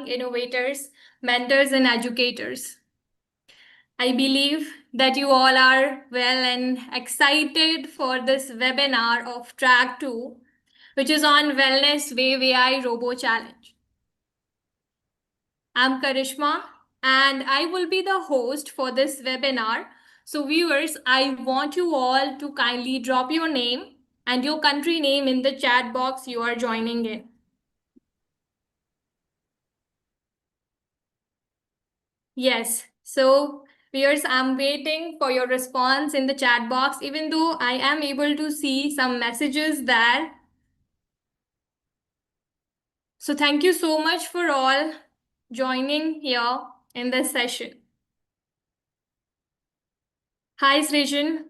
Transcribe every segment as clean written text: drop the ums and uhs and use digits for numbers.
young innovators, mentors, and educators. I believe that you all are well and excited for this webinar of Track 2, which is on Wellness Wave AI Robo Challenge. I'm Karishma and I will be the host for this webinar. So, viewers, I want you all to kindly drop your name and your country name in the chat box you are joining in. Yes. So, viewers, I'm waiting for your response in the chat box, even though I am able to see some messages there. So, thank you so much for all joining here in this session. Hi, Srijan.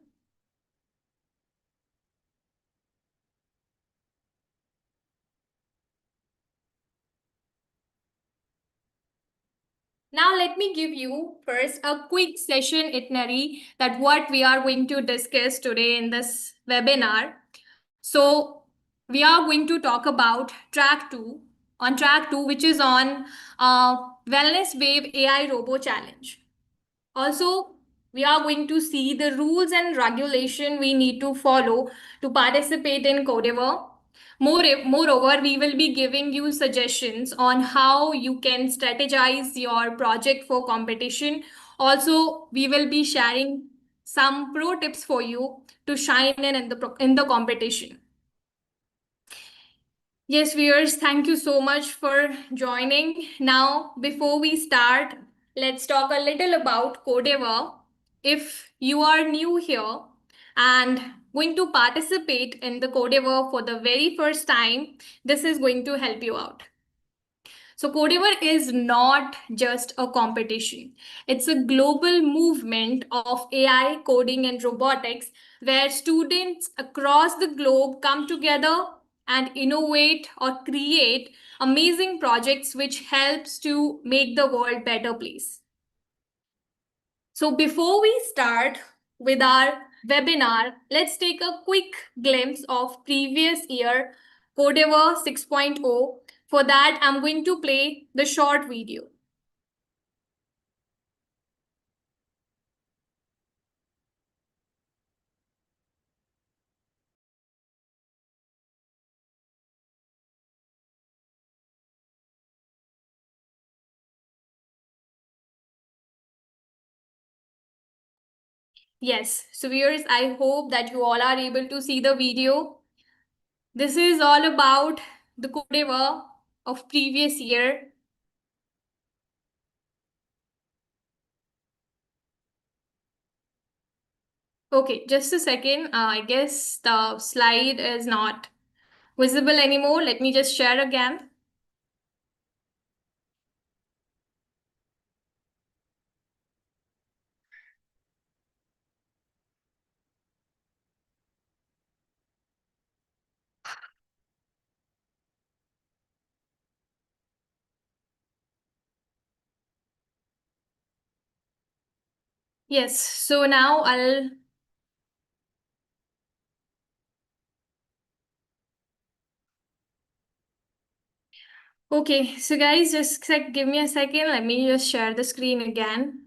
Now, let me give you first a quick session itinerary that what we are going to discuss today in this webinar. So, we are going to talk about track 2, on track 2, which is on Wellness Wave AI Robo Challenge. Also, we are going to see the rules and regulation we need to follow to participate in Codeavour. Moreover, we will be giving you suggestions on how you can strategize your project for competition. Also, we will be sharing some pro tips for you to shine in the competition. Yes, viewers, thank you so much for joining. Now, before we start, let's talk a little about Codeavour. If you are new here and going to participate in the Codeavour for the very first time, this is going to help you out. So, Codeavour is not just a competition, it's a global movement of AI, coding, and robotics where students across the globe come together and innovate or create amazing projects which helps to make the world better place. So before we start with our webinar, let's take a quick glimpse of previous year Codeavour 6.0. For that, I'm going to play the short video. Yes, so viewers, I hope that you all are able to see the video. This is all about the Codeavour of previous year. Okay, just a second. I guess the slide is not visible anymore. Let me just share again. Yes, so now I'll Okay, so guys, just give me a second. Let me just share the screen again.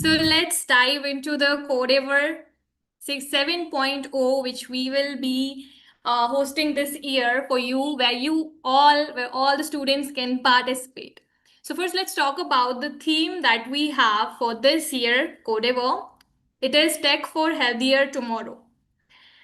So let's dive into the Codeavour 7.0, which we will be hosting this year for you, where all the students can participate. So first, let's talk about the theme that we have for this year, Codeavour. It is Tech for Healthier Tomorrow.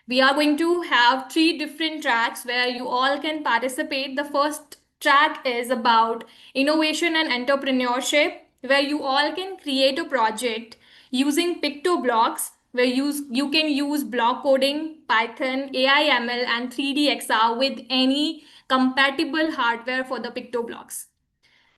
We are going to have three different tracks where you all can participate. The first track is about innovation and entrepreneurship, where you all can create a project using pictoblocks, where you can use block coding, Python, AI ML, and 3D XR with any compatible hardware for the pictoblocks.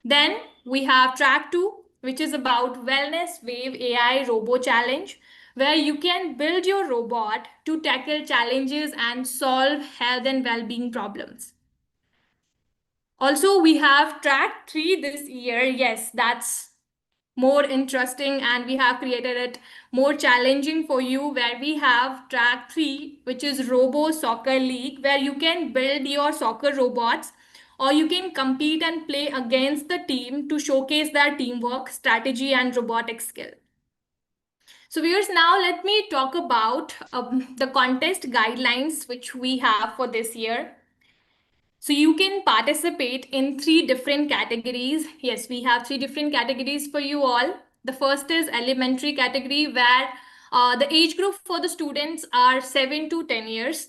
Then we have track 2, which is about Wellness Wave AI Robo Challenge, where you can build your robot to tackle challenges and solve health and well-being problems. Also, we have track 3 this year. Yes, that's more interesting, and we have created it more challenging for you, where we have track 3, which is Robo Soccer League, where you can build your soccer robots or you can compete and play against the team to showcase their teamwork, strategy, and robotic skill. So viewers, now let me talk about the contest guidelines which we have for this year. So you can participate in 3 different categories. Yes, we have 3 different categories for you all. The first is elementary category, where the age group for the students are 7 to 10 years.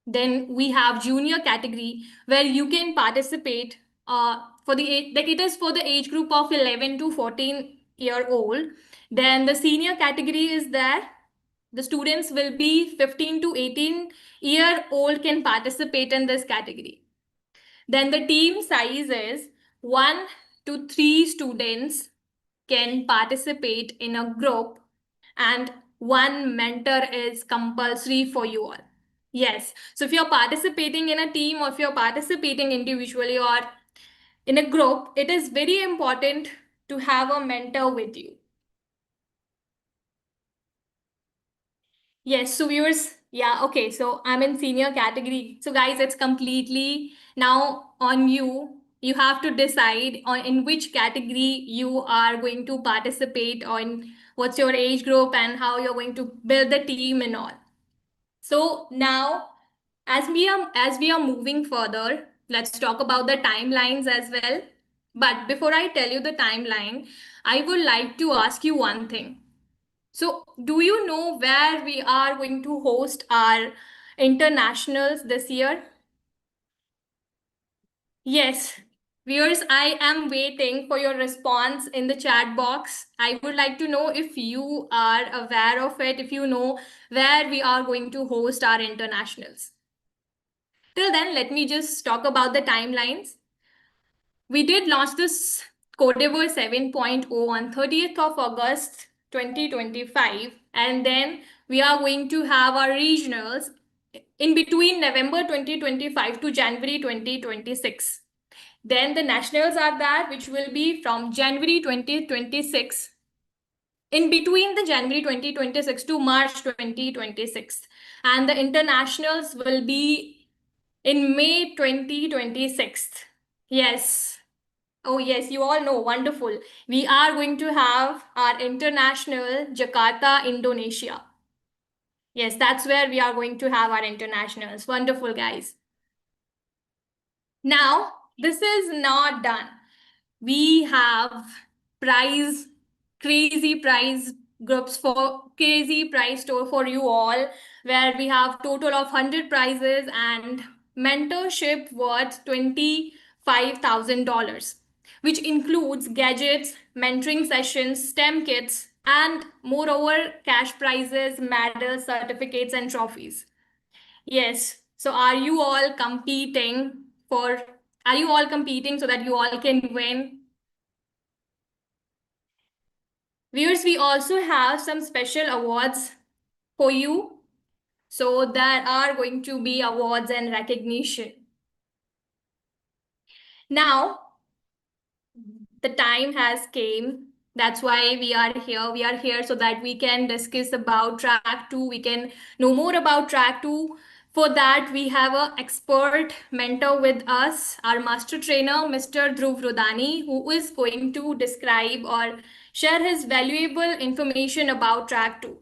Then we have junior category, where you can participate for the age, like it is for the age group of 11 to 14-year-old. Then the senior category is there. The students will be 15 to 18-year-old can participate in this category. Then the team size is 1 to 3 students can participate in a group, and one mentor is compulsory for you all. Yes, so if you're participating in a team or if you're participating individually or in a group, it is very important to have a mentor with you. Yes, so viewers, yeah, okay, so I'm in senior category. So guys, it's completely now on you. You have to decide on in which category you are going to participate, on what's your age group and how you're going to build the team and all. So now, as we are moving further, let's talk about the timelines as well. But before I tell you the timeline, I would like to ask you one thing. So, do you know where we are going to host our internationals this year? Yes. Viewers, I am waiting for your response in the chat box. I would like to know if you are aware of it, if you know where we are going to host our internationals. Till then, let me just talk about the timelines. We did launch this Codeavour 7.0 on 30th of August 2025, and then we are going to have our regionals in between November 2025 to January 2026. Then the nationals are that, which will be from January 2026, in between the January 2026 to March 2026. And the internationals will be in May 2026. Yes. Oh, yes, you all know. Wonderful. We are going to have our international Jakarta, Indonesia. Yes, that's where we are going to have our internationals. Wonderful, guys. Now, this is not done. We have prize, crazy prize groups for crazy prize store for you all, where we have total of 100 prizes and mentorship worth $25,000, which includes gadgets, mentoring sessions, STEM kits, and moreover, cash prizes, medals, certificates, and trophies. Yes. So are you all competing so that you all can win? Viewers, we also have some special awards for you. So there are going to be awards and recognition. Now, the time has came. That's why we are here. We are here so that we can discuss about track 2. We can know more about track 2. For that, we have an expert mentor with us, our master trainer, Mr. Dhruv Rodani, who is going to describe or share his valuable information about track 2.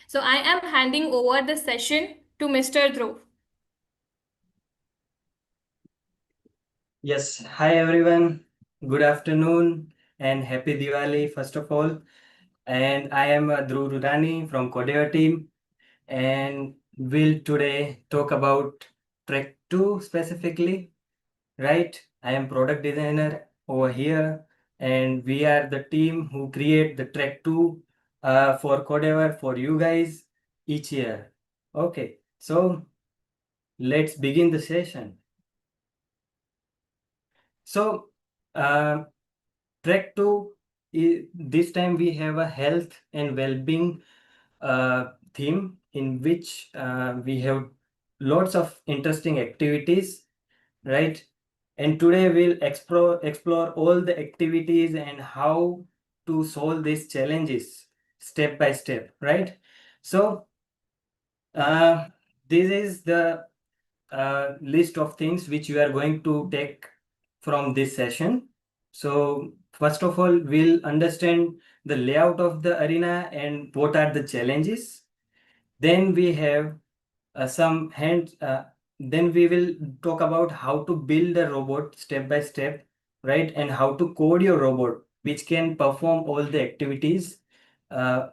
So I am handing over the session to Mr. Dhruv. Yes, hi everyone. Good afternoon and happy Diwali first of all. And I am Dhruv Rudani from Codeavour team, and will today talk about Track 2 specifically, right? I am product designer over here, and we are the team who create the Track 2 for Codeavour for you guys each year. Okay, so let's begin the session. So, uh, Track 2, this time we have a health and well-being theme in which we have lots of interesting activities, right? And today we'll explore all the activities and how to solve these challenges step by step, right? So uh, this is the list of things which we are going to take from this session. So first of all, we'll understand the layout of the arena and what are the challenges. Then we have some hands. Then we will talk about how to build a robot step by step, right? And how to code your robot, which can perform all the activities uh,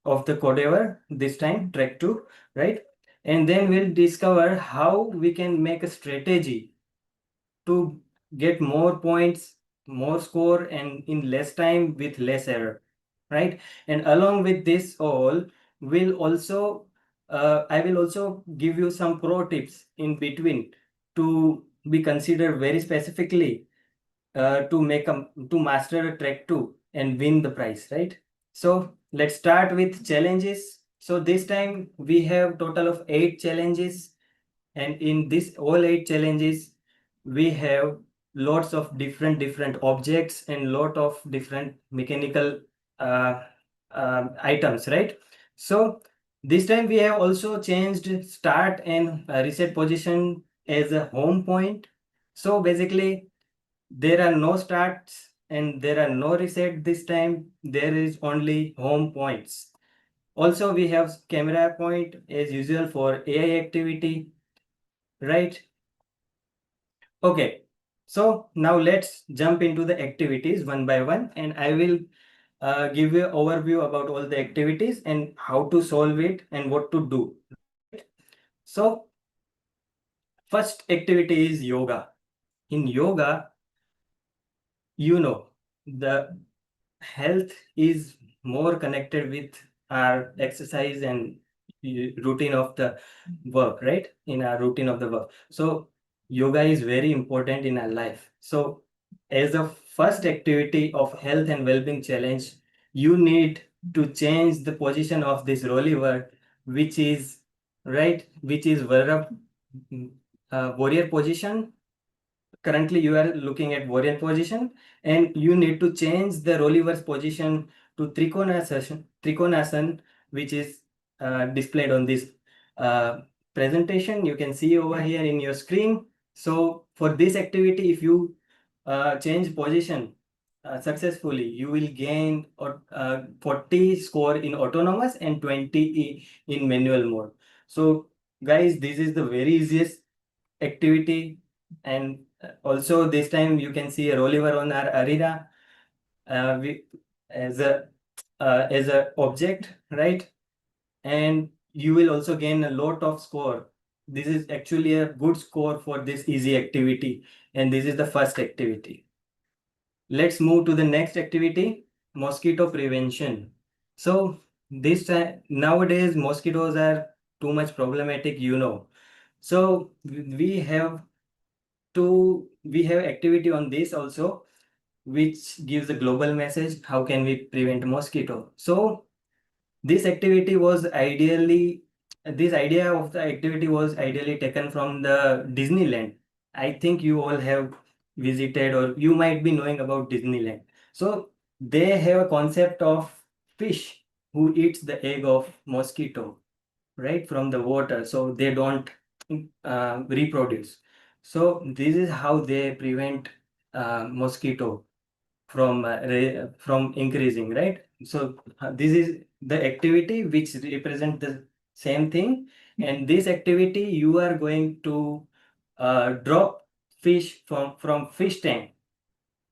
of the Codeavour, this time track 2, right? And then we'll discover how we can make a strategy to get more points, more score, and in less time with less error, right? And along with this all, we'll also I will also give you some pro tips in between to be considered very specifically to master a track 2 and win the prize, right? So let's start with challenges. So this time we have total of 8 challenges, and in this all 8 challenges we have lots of different objects and lot of different mechanical uh, items, right? So this time we have also changed start and reset position as a home point. So basically there are no starts and there are no reset. This time there is only home points. Also we have camera point as usual for AI activity, right? Okay, so now let's jump into the activities one by one, and I will give you overview about all the activities and how to solve it and what to do. So first activity is yoga. In yoga, the health is more connected with our exercise and routine of the work, right? In our routine of the work. So yoga is very important in our life. So as a first activity of health and well-being challenge, you need to change the position of this rollover, which is right, which is warrior position. Currently you are looking at warrior position, and you need to change the rollover's position to trikonasana, which is displayed on this uh, presentation. You can see over here in your screen. So for this activity, if you change position successfully, you will gain 40 score in autonomous and 20 in manual mode. So guys, this is the very easiest activity. And also this time you can see a rollover on our arena we, as a object, right? And you will also gain a lot of score. This is actually a good score for this easy activity, and this is the first activity. Let's move to the next activity, mosquito prevention. So this time nowadays mosquitoes are too much problematic, so we have activity on this also, which gives a global message, how can we prevent mosquito. So this activity was ideally this idea of the activity was ideally taken from the Disneyland. I think you all have visited or you might be knowing about Disneyland. So they have a concept of fish who eats the egg of mosquito, right, from the water, so they don't reproduce. So this is how they prevent mosquito from increasing, right? So this is the activity which represent the same thing, and this activity you are going to drop fish from fish tank.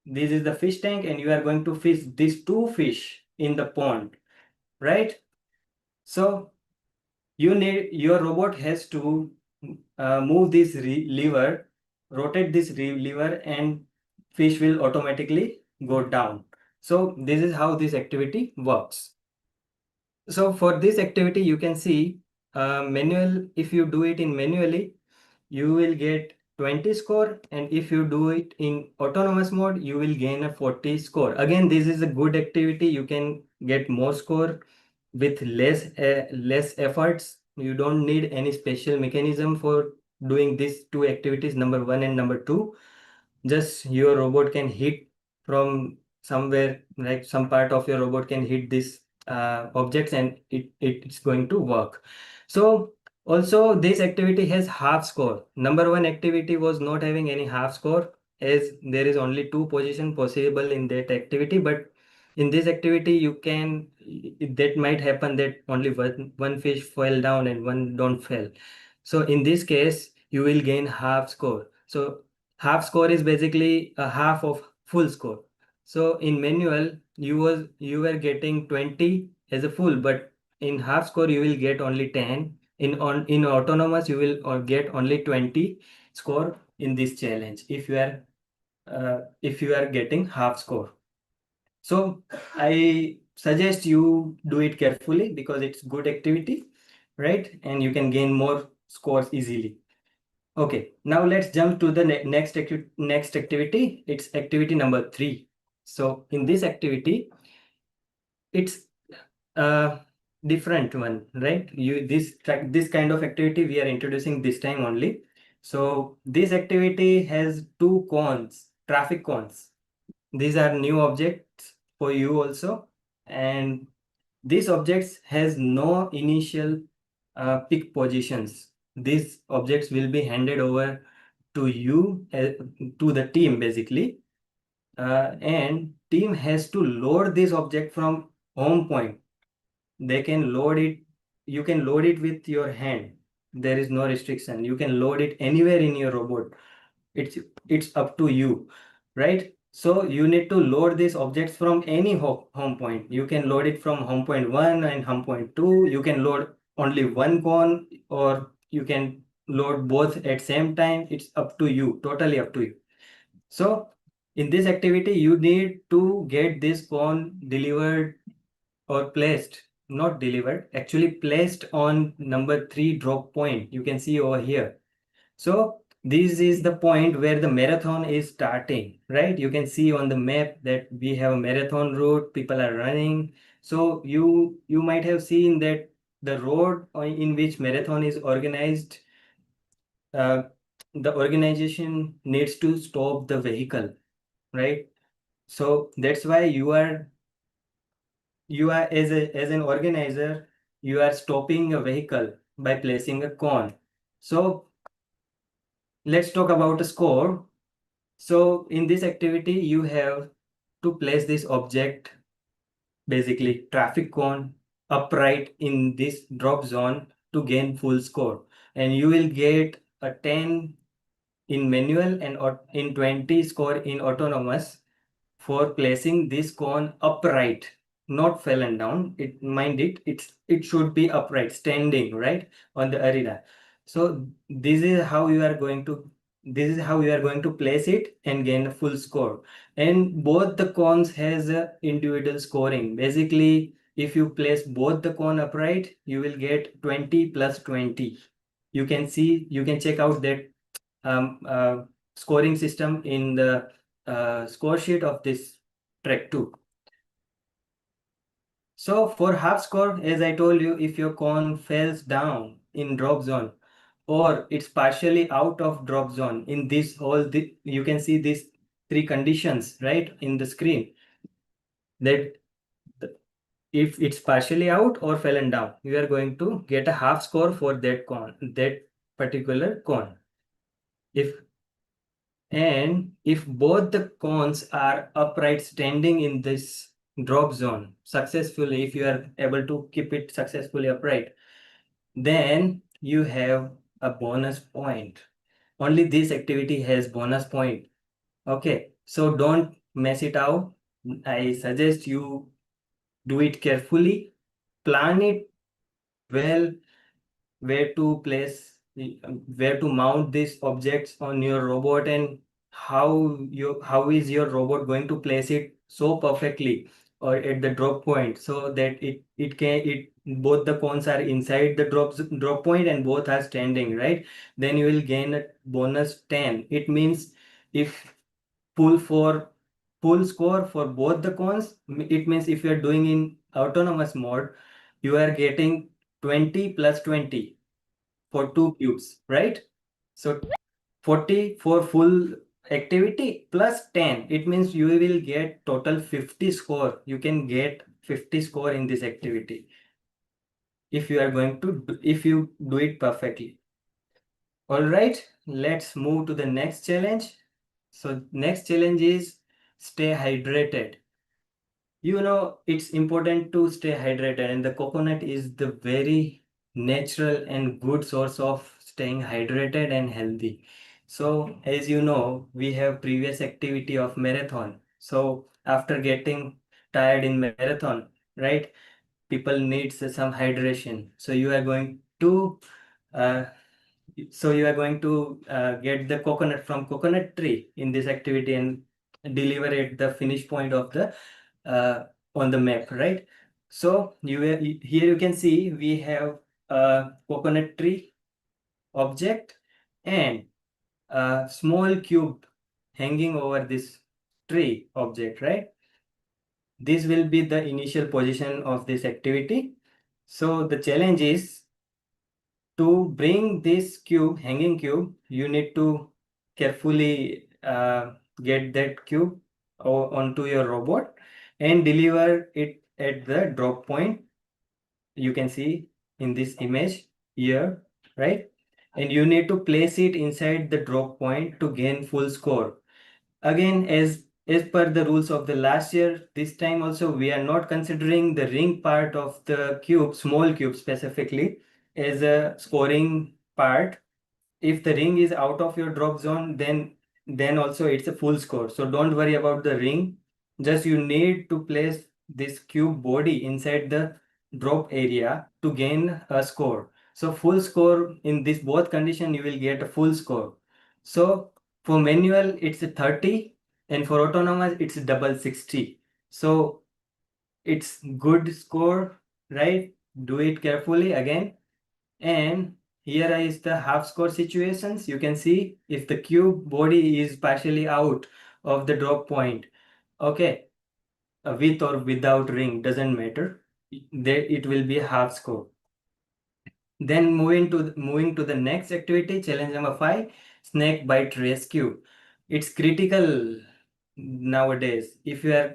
This is the fish tank, and you are going to fish these two fish in the pond, right? So your robot has to move this lever, rotate this lever, and fish will automatically go down. So this is how this activity works. So for this activity, you can see manual. If you do it in manually, you will get 20 score, and if you do it in autonomous mode, you will gain a 40 score. Again, this is a good activity. You can get more score with less efforts. You don't need any special mechanism for doing these two activities, number one and number two. Just your robot can hit from somewhere, like some part of your robot can hit this objects, and it's going to work. So also this activity has half score. Number one activity was not having any half score, as there is only two position possible in that activity. But in this activity you can, that might happen that only one fish fell down and one don't fell. So in this case you will gain half score. So half score is basically a half of full score. So in manual you were getting 20 as a full, but in half score you will get only 10. In autonomous you will get only 20 score in this challenge if you are getting half score. So I suggest you do it carefully because it's good activity, right? And you can gain more scores easily. Okay, now let's jump to the next activity. It's activity number 3. So in this activity, it's a different one, right? This kind of activity we are introducing this time only. So this activity has two cones, traffic cones. These are new objects for you also, and these objects has no initial pick positions. These objects will be handed over to you, to the team basically, and team has to load this object from home point. They can load it, you can load it with your hand. There is no restriction. You can load it anywhere in your robot. It's up to you, right? So you need to load these objects from any home point. You can load it from home point 1 and home point 2. You can load only one cone, or you can load both at same time. It's up to you, totally up to you. So in this activity you need to get this cone delivered or placed, not delivered, actually placed on number 3 drop point. You can see over here. So this is the point where the marathon is starting, right? You can see on the map that we have a marathon route, people are running. So you might have seen that the road in which marathon is organized, uh, the organization needs to stop the vehicle, right? So that's why you are as an organizer, you are stopping a vehicle by placing a cone. So let's talk about a score. So in this activity, you have to place this object, basically traffic cone, upright in this drop zone to gain full score. And you will get a 10 in manual and in 20 score in autonomous for placing this cone upright, not fallen down. It should be upright, standing right on the arena. So this is how you are going to place it and gain a full score. And both the cones has a individual scoring. Basically, if you place both the cone upright, you will get 20 plus 20. You can check out that um, uh, scoring system in the score sheet of this track 2. So for half score, as I told you, if your cone falls down in drop zone or it's partially out of drop zone, in this you can see these 3 conditions right in the screen, that if it's partially out or fallen down, you are going to get a half score for that particular cone. If And if both the cones are upright standing in this drop zone successfully, if you are able to keep it successfully upright, then you have a bonus point. Only this activity has bonus point. Okay, so don't mess it out. I suggest you do it carefully, plan it well, where to place, where to mount these objects on your robot, and how is your robot going to place it so perfectly or at the drop point, so that it both the cones are inside the drop point and both are standing, right? Then you will gain a bonus 10. It means if pull for full score for both the cones, it means if you are doing in autonomous mode, you are getting 20 plus 20 for two cubes, right? So 40 for full activity plus 10. It means you will get total 50 score. You can get 50 score in this activity if you are going to if you do it perfectly. All right, let's move to the next challenge. So next challenge is stay hydrated. You know, it's important to stay hydrated, and the coconut is the very natural and good source of staying hydrated and healthy. So, as you know, we have previous activity of marathon. So, after getting tired in marathon, right, people needs some hydration. So, uh, you are going to get the coconut from coconut tree in this activity and deliver at the finish point of the uh, on the map, right? So here you can see we have a coconut tree object and a small cube hanging over this tree object, right? This will be the initial position of this activity. So the challenge is to bring this cube, hanging cube, you need to carefully get that cube onto your robot and deliver it at the drop point. You can see in this image here, right? And you need to place it inside the drop point to gain full score. Again, as per the rules of the last year, this time also we are not considering the ring part of the cube, small cube specifically, as a scoring part. If the ring is out of your drop zone, then also it's a full score. So don't worry about the ring. Just you need to place this cube body inside the drop area to gain a score. So full score in this both condition, you will get a full score. So for manual it's a 30, and for autonomous it's double 60. So it's good score, right? Do it carefully again. And here is the half score situations. You can see if the cube body is partially out of the drop point, okay, with or without ring doesn't matter. There it will be a half score. Then moving to the next activity, challenge number 5, snake bite rescue. It's critical nowadays. If you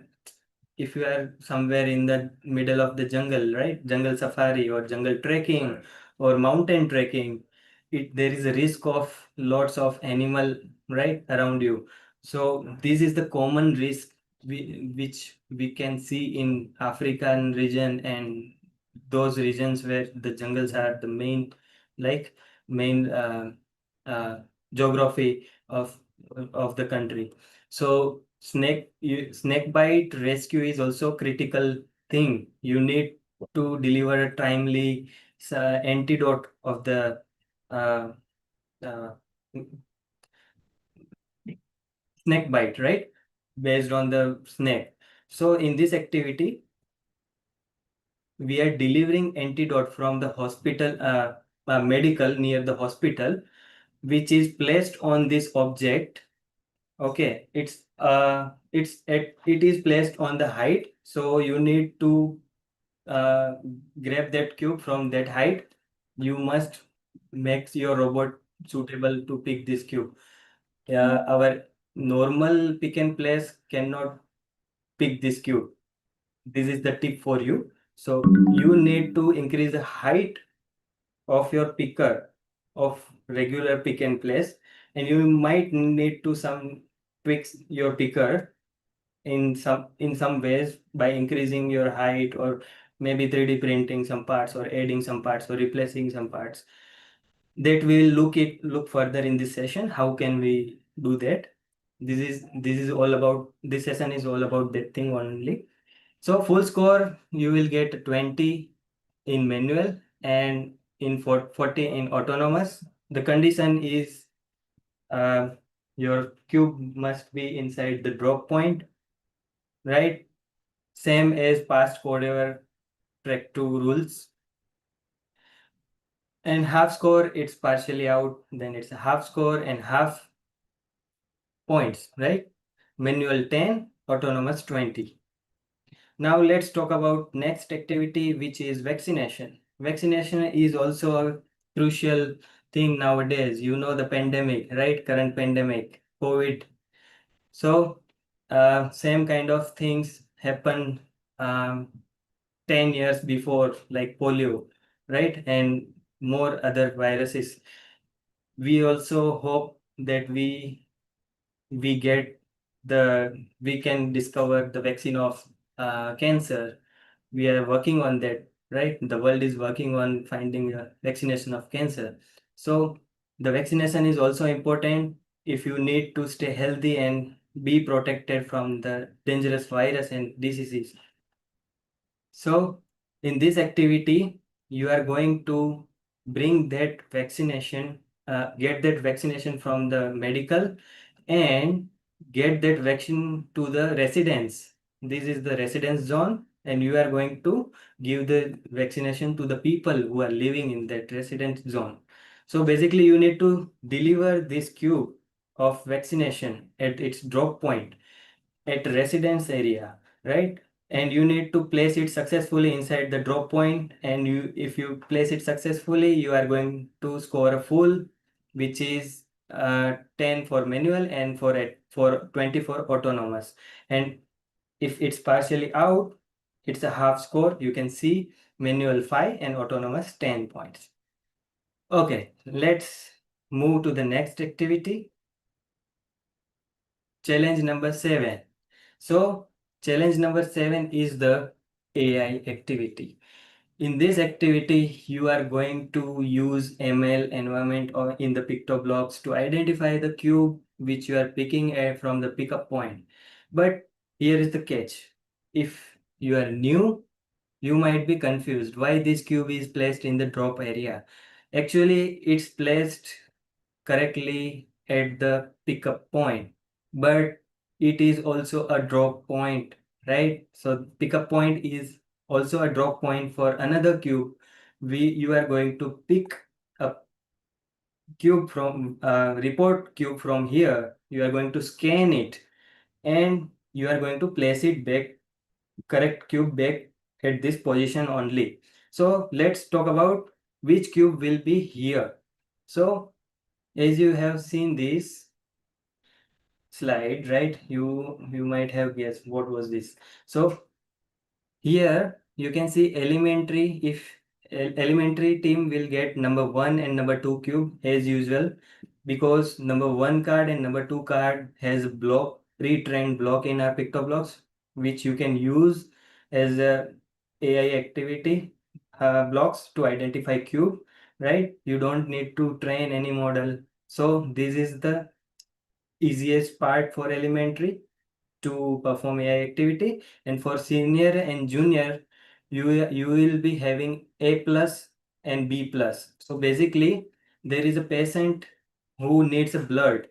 are somewhere in the middle of the jungle, right? Jungle safari or jungle trekking or mountain trekking, there is a risk of lots of animal right around you. So this is the common risk which we can see in African region and those regions where the jungles are the main uh, geography of the country. So snake bite rescue is also critical thing. You need to deliver a timely antidote of the uh, uh, snake bite, right? Based on the snake. So in this activity, we are delivering antidote from the hospital, medical near the hospital, which is placed on this object. Okay, it is placed on the height, so you need to uh, grab that cube from that height. You must make your robot suitable to pick this cube. Our normal pick and place cannot pick this cube. This is the tip for you. So you need to increase the height of your picker of regular pick and place, and you might need to some tweaks your picker in some ways by increasing your height, or maybe 3D printing some parts, or adding some parts, or replacing some parts. That we will look further in this session. How can we do that? This is all about, this session is all about that thing only. So full score you will get 20 in manual and in 40 in autonomous. The condition is uh, your cube must be inside the drop point, right? Same as past Codeavour track 2 rules. And half score, it's partially out, then it's a half score and half points, right? Manual 10, autonomous 20. Now let's talk about next activity, which is vaccination. Vaccination is also a crucial thing nowadays. You know the pandemic, right? Current pandemic, COVID. So same kind of things happen um, 10 years before, like polio, right? And more other viruses. We also hope that we can discover the vaccine of cancer. We are working on that, right? The world is working on finding a vaccination of cancer. So the vaccination is also important if you need to stay healthy and be protected from the dangerous virus and diseases. So in this activity, you are going to bring that vaccination, get that vaccination from the medical, and get that vaccine to the residents. This is the residence zone, and you are going to give the vaccination to the people who are living in that residence zone. So basically, you need to deliver this cube of vaccination at its drop point at residence area, right? And you need to place it successfully inside the drop point, and if you place it successfully, you are going to score a full, which is 10 for manual and for 20 for autonomous. And if it's partially out, it's a half score. You can see manual 5 and autonomous 10 points. Okay, let's move to the next activity. Challenge number 7. So challenge number 7 is the AI activity. In this activity, you are going to use ML environment or in the pictoblocks to identify the cube which you are picking from the pickup point. But here is the catch. If you are new, you might be confused why this cube is placed in the drop area. Actually, it's placed correctly at the pickup point, but it is also a drop point, right? So pickup point is also a drop point for another cube. You are going to pick a cube from report cube from here. You are going to scan it, and you are going to place it back, correct cube back at this position only. So let's talk about which cube will be here. So as you have seen this slide, right? You might have guessed what was this. So here you can see elementary. If elementary team will get number 1 and number 2 cube as usual, because number 1 card and number 2 card has block, pre-trained block in our pictoblocks, which you can use as a AI activity blocks to identify cube, right? You don't need to train any model. So this is the easiest part for elementary to perform AI activity. And for senior and junior, you will be having A plus and B plus. So basically, there is a patient who needs a blood,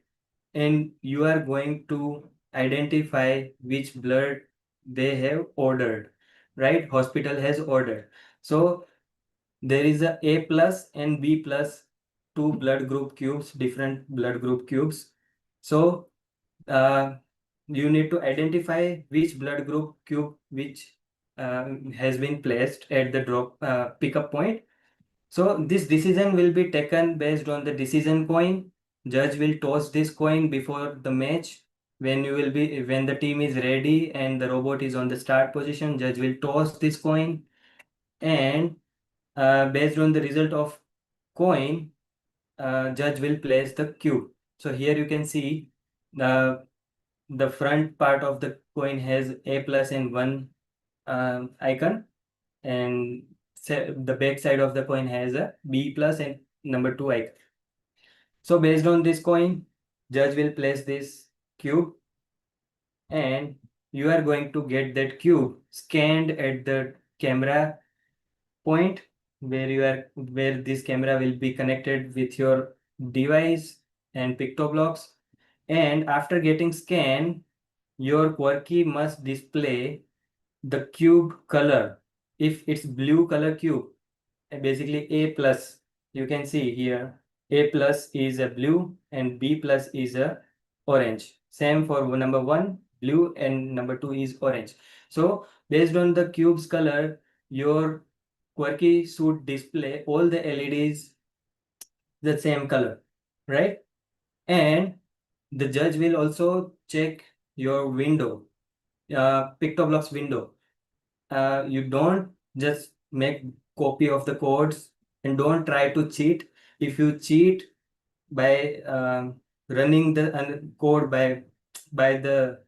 and you are going to identify which blood they have ordered, right? Hospital has ordered. So there is a plus and B plus, two blood group cubes, different blood group cubes. So uh, you need to identify which blood group cube which has been placed at the drop pickup point. So this decision will be taken based on the decision coin. Judge will toss this coin before the match. When the team is ready and the robot is on the start position, judge will toss this coin, and based on the result of coin, judge will place the cube. So here you can see the front part of the coin has A plus and 1 icon, and the back side of the coin has a B plus and number 2 icon. So based on this coin, judge will place this cube, and you are going to get that cube scanned at the camera point where this camera will be connected with your device and pictoblocks. And after getting scanned, your quirky must display the cube color. If it's blue color cube, basically A plus, you can see here A plus is a blue and B plus is a orange. Same for number 1, blue, and number 2 is orange. So based on the cube's color, your quirky should display all the LEDs the same color, right? And the judge will also check your window, pictoblocks window. You don't just make copy of the codes and don't try to cheat. If you cheat by running the code by the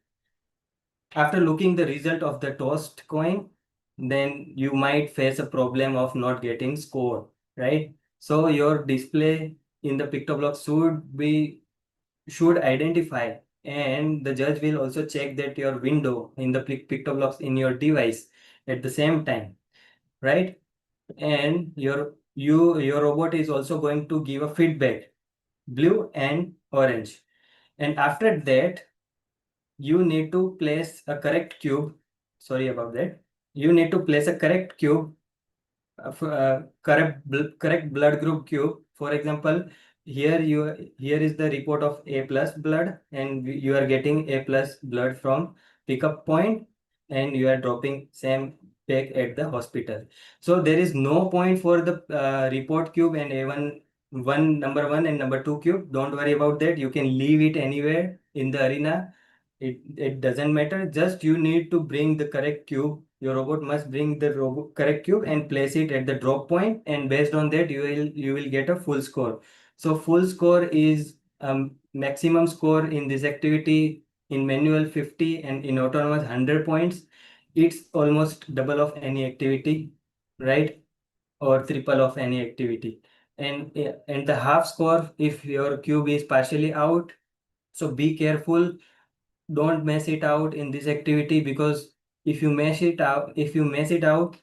after looking the result of the toast coin, then you might face a problem of not getting score, right? So your display in the pictoblock should identify, and the judge will also check that your window in the pictoblocks in your device at the same time, right? And your robot is also going to give a feedback, blue and orange. And after that, you need to place a correct cube. Sorry about that. You need to place a correct cube, correct blood group cube. For example, here is the report of A plus blood, and you are getting A plus blood from pickup point, and you are dropping same back at the hospital. So there is no point for the report cube and A1 number 1 and number 2 cube. Don't worry about that. You can leave it anywhere in the arena. It doesn't matter. Just you need to bring the correct cube. Your robot must bring the correct cube and place it at the drop point, and based on that you will get a full score. So full score is maximum score in this activity. In manual 50 and in autonomous 100 points. It's almost double of any activity, right? Or triple of any activity. And the half score if your cube is partially out. So be careful, don't mess it out in this activity, because if you mess it out,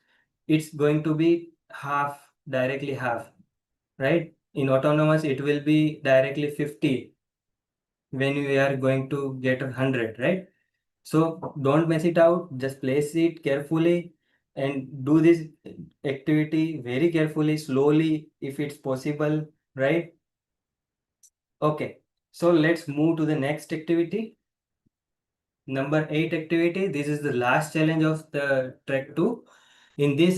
it's going to be half, directly half, right? In autonomous it will be directly 50 when we are going to get 100, right? So don't mess it out, just place it carefully and do this activity very carefully, slowly if it's possible, right? Okay, so let's move to the next activity. Number 8 activity. This is the last challenge of the track 2. In this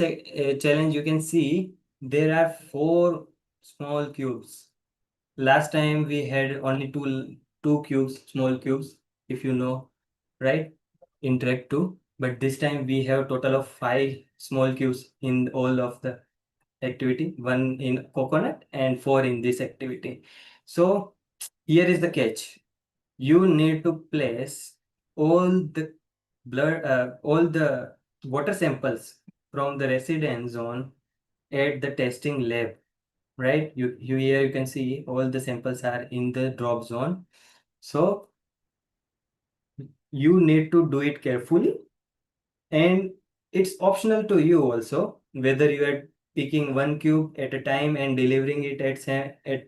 challenge, you can see there are 4 small cubes. Last time we had only two cubes, small cubes, if you know, right? In track 2. But this time we have total of 5 small cubes in all of the activity, 1 in coconut and 4 in this activity. So here is the catch. You need to place all the all the water samples from the residence zone at the testing lab, right? You here you can see all the samples are in the drop zone. So you need to do it carefully, and it's optional to you also whether you are picking one cube at a time and delivering it at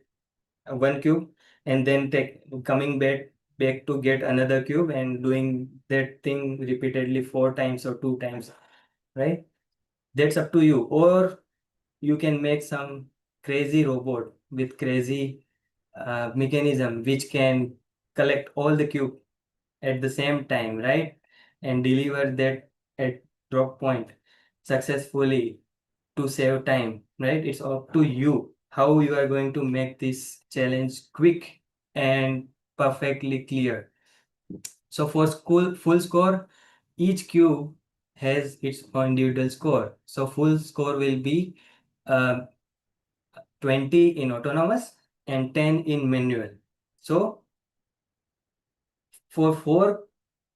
one cube, and then coming back to get another cube and doing that thing repeatedly 4 times or 2 times, right? That's up to you. Or you can make some crazy robot with crazy mechanism which can collect all the cube at the same time, right? And deliver that at drop point successfully to save time, right? It's up to you how you are going to make this challenge quick and perfectly clear. So for school full score, each cube has its own individual score. So full score will be uh, 20 in autonomous and 10 in manual. So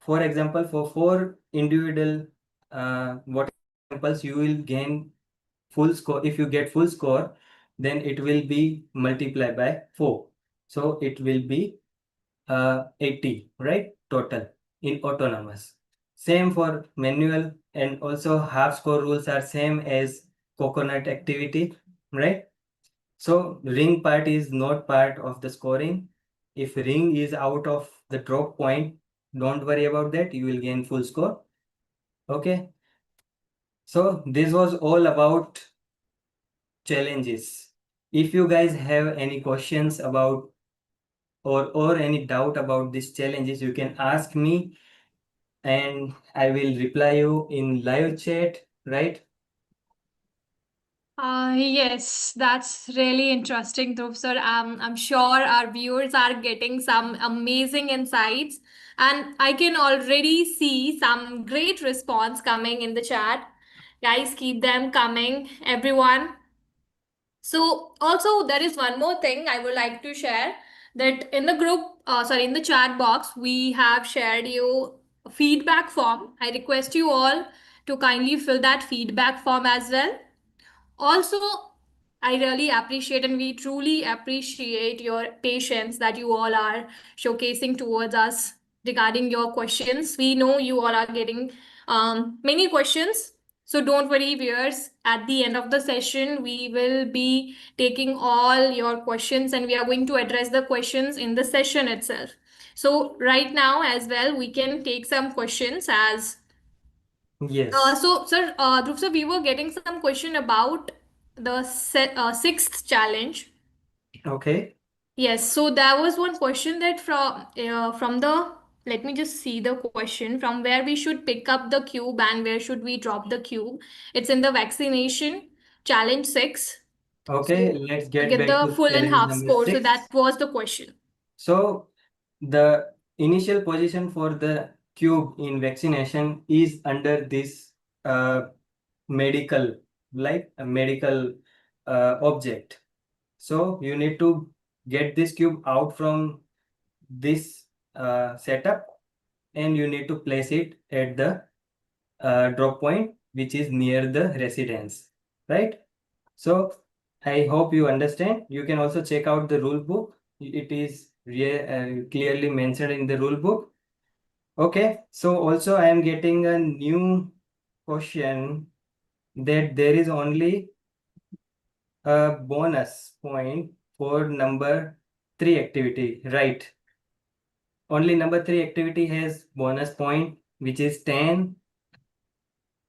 for example, for four individual what examples, you will gain full score. If you get full score, then it will be multiplied by 4. So it will be 80, right? Total in autonomous. Same for manual, and also half score rules are same as coconut activity, right? So ring part is not part of the scoring. If ring is out of the drop point, don't worry about that. You will gain full score. Okay. So this was all about challenges. If you guys have any questions about or any doubt about these challenges, you can ask me and I will reply you in live chat, right? Yes, that's really interesting, Dhruv sir. I'm sure our viewers are getting some amazing insights, and I can already see some great response coming in the chat. Guys, keep them coming, everyone. So, also, there is one more thing I would like to share that in the group, sorry, in the chat box, we have shared you a feedback form. I request you all to kindly fill that feedback form as well. Also, I really appreciate and we truly appreciate your patience that you all are showcasing towards us regarding your questions. We know you all are getting many questions. So don't worry, viewers. At the end of the session, we will be taking all your questions and we are going to address the questions in the session itself. So right now as well, we can take some questions as Yes. sir, Dhruv sir, we were getting some question about the sixth challenge. Okay. Yes, so there was one question that from the let me just see the question from where we should pick up the cube and where should we drop the cube. It's in the vaccination challenge 6. Okay, So let's to get get back the to full and challenge half number score. So that 6. was the question. So the initial position for the cube in vaccination is under this uh, medical, like a medical object. So you need to get this cube out from this setup and you need to place it at the drop point which is near the residence, right? So I hope you understand. You can also check out the rule book. It is clearly mentioned in the rule book. Okay, so also I am getting a new question that there is only a bonus point for number 3 activity, right? Only number 3 activity has bonus point which is 10.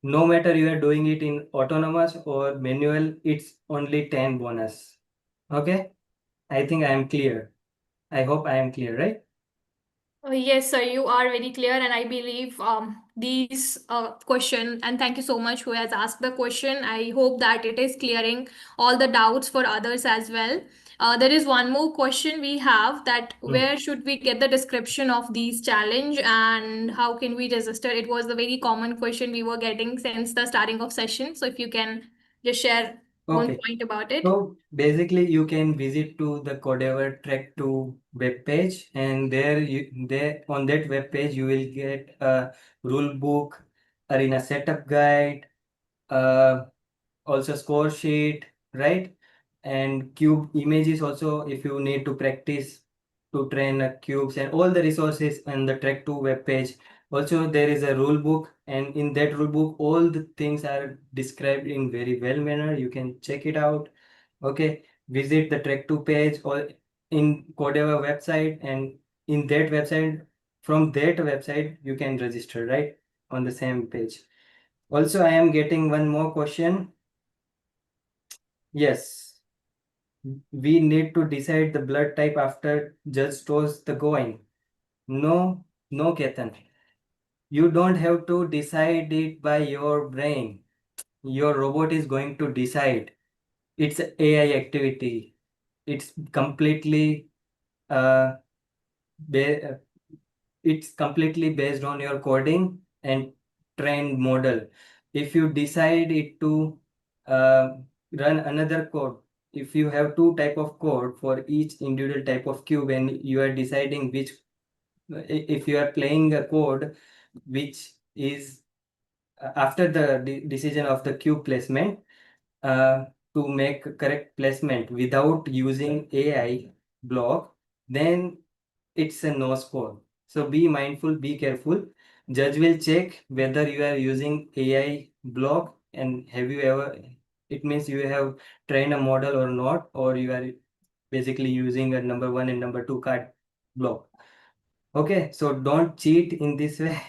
No matter you are doing it in autonomous or manual, it's only 10 bonus. Okay, I think I am clear. I hope I am clear, right? Yes, sir, you are very clear, and I believe these question, and thank you so much who has asked the question. I hope that it is clearing all the doubts for others as well. There is one more question we have that Hmm. where should we get the description of these challenge and how can we register? It was a very common question we were getting since the starting of session. So if you can just share one Okay. point about it. So basically, you can visit to the Codeavour Trek 2 web page, and there on that web page you will get a rule book, arena setup guide, uh, also score sheet, right? And cube images also if you need to practice to train cubes and all the resources on the Trek 2 web page. Also, there is a rule book, and in that rule book, all the things are described in very well manner. You can check it out. Okay, visit the Trek 2 page or in Codeavour website, and in that website, from that website, you can register, right? On the same page. Also, I am getting one more question. Yes, we need to decide the blood type after judge stores the going. No, no, Ketan. You don't have to decide it by your brain. Your robot is going to decide. It's a AI activity. It's completely uh, ba- it's completely based on your coding and trained model. If you decide it to uh, run another code, if you have two type of code for each individual type of cube, and you are deciding which, if you are playing a code which is after the decision of the cube placement, uh, to make correct placement without using AI block, then it's a no score. So be mindful, be careful. Judge will check whether you are using AI block, and have you ever, it means you have trained a model or not, or you are basically using a number one and number two card block. Okay, so don't cheat in this way.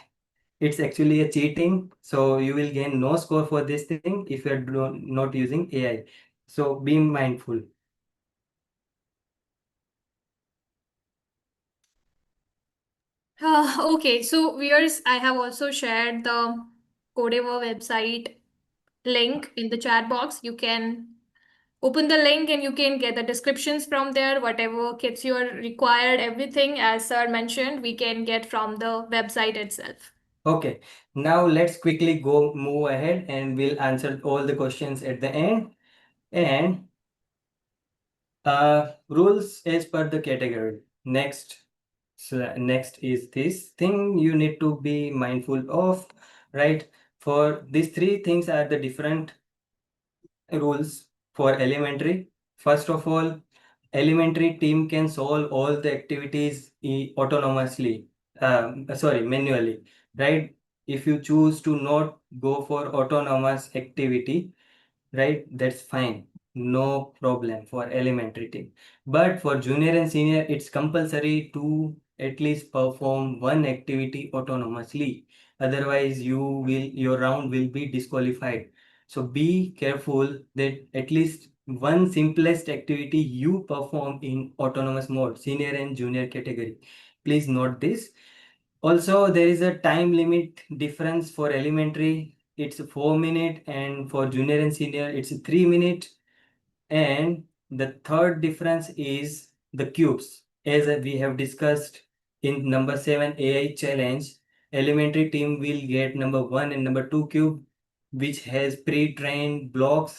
It's actually a cheating. So you will gain no score for this thing if you're not using AI. So be mindful. Okay, so viewers, I have also shared the Codeavour website link in the chat box. You can open the link and you can get the descriptions from there. Whatever kits you are required, everything as sir mentioned, we can get from the website itself. Okay, now let's quickly go move ahead and we'll answer all the questions at the end. And rules as per the category. Next, next is this thing you need to be mindful of, right? For these three things are the different rules for elementary. First of all, elementary team can solve all the activities autonomously, manually, right? If you choose to not go for autonomous activity, right, that's fine, no problem for elementary team. But for junior and senior, it's compulsory to at least perform one activity autonomously, otherwise your round will be disqualified. So be careful that at least one simplest activity you perform in autonomous mode, senior and junior category. Please note this. Also, there is a time limit difference. For elementary, it's 4 minutes, and for junior and senior, it's 3 minutes. And the third difference is the cubes. As we have discussed in number 7 AI challenge, elementary team will get number 1 and number 2 cube, which has pre-trained block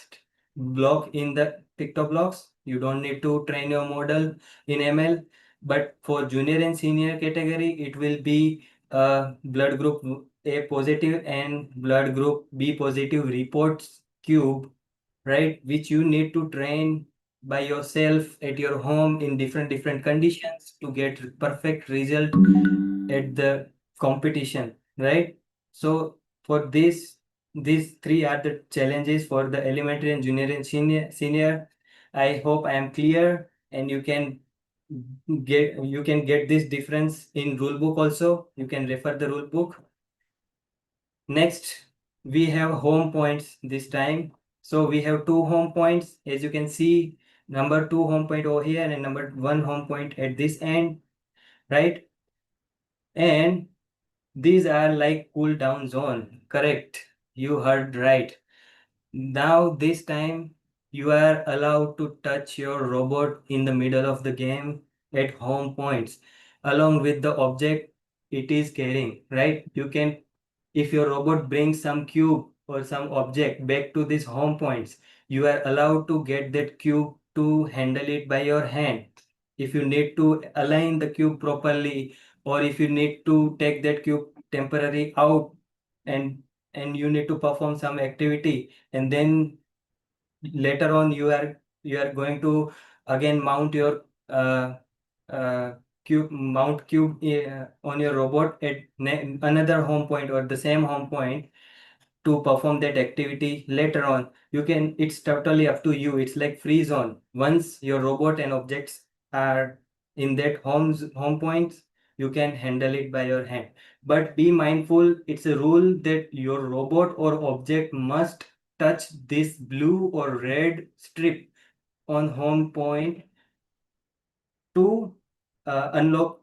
in the TikTok blocks. You don't need to train your model in ML. But for junior and senior category, it will be blood group A positive and blood group B positive reports cube, right, which you need to train by yourself at your home in different conditions to get perfect result at the competition, right? So for this, these three are the challenges for the elementary and junior and senior. I hope I am clear, and you can get this difference in rule book also. You can refer the rule book. Next, we have home points this time. So we have two home points, as you can see, number two home point over here and number one home point at this end, right? And these are like cool down zone. Correct. You heard right. Now, this time, you are allowed to touch your robot in the middle of the game at home points, along with the object it is carrying, right? You can, if your robot brings some cube or some object back to these home points, you are allowed to get that cube to handle it by your hand. If you need to align the cube properly, or if you need to take that cube temporarily out, and you need to perform some activity, and then later on you are going to again mount your uh, cube on your robot at another home point or the same home point to perform that activity later on. You can, it's totally up to you. It's like free zone. Once your robot and objects are in that home points, you can handle it by your hand. But be mindful, it's a rule that your robot or object must touch this blue or red strip on home point to unlock,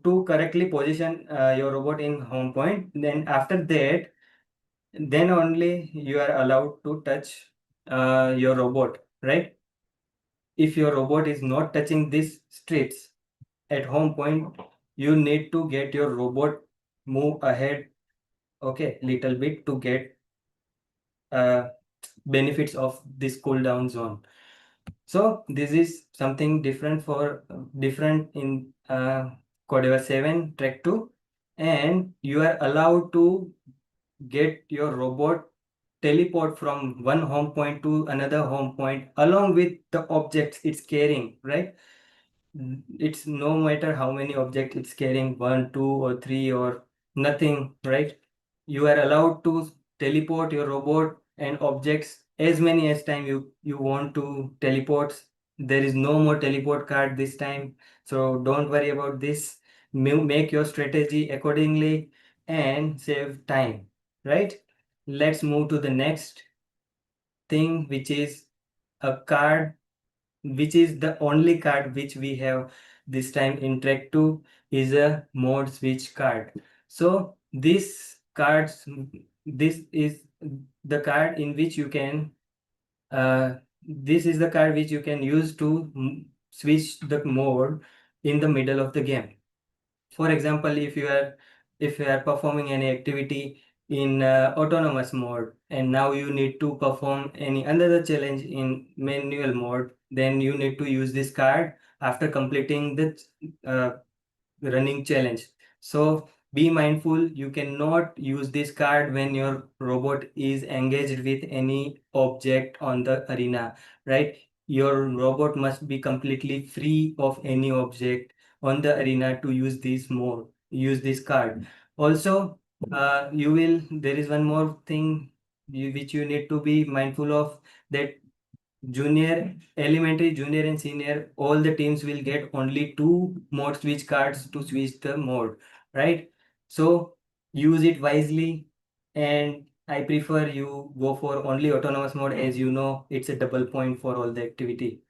to correctly position your robot in home point. Then after that, then only you are allowed to touch your robot, right? If your robot is not touching these strips at home point, you need to get your robot move ahead, okay, little bit to get benefits of this cooldown zone. So this is something different in Codeavour 7 Track 2, and you are allowed to get your robot teleport from one home point to another home point along with the objects it's carrying, right? It's no matter how many objects it's carrying, one, two, or three, or nothing, right? You are allowed to teleport your robot and objects as many as time you want to teleport. There is no more teleport card this time, so don't worry about this. Make your strategy accordingly and save time, right? Let's move to the next thing, which is a card, which is the only card which we have this time in Trek 2, is a mode switch card. So this is the card in which you can this is the card which you can use to switch the mode in the middle of the game. For example, if you are performing any activity in autonomous mode and now you need to perform any another challenge in manual mode, then you need to use this card after completing the uh, running challenge. So be mindful, you cannot use this card when your robot is engaged with any object on the arena, right? Your robot must be completely free of any object on the arena to use this card. Also, there is one more thing which you need to be mindful of, that junior, elementary, junior, and senior, all the teams will get only two mode switch cards to switch the mode, right? So use it wisely, and I prefer you go for only autonomous mode, as you know it's a double point for all the activity.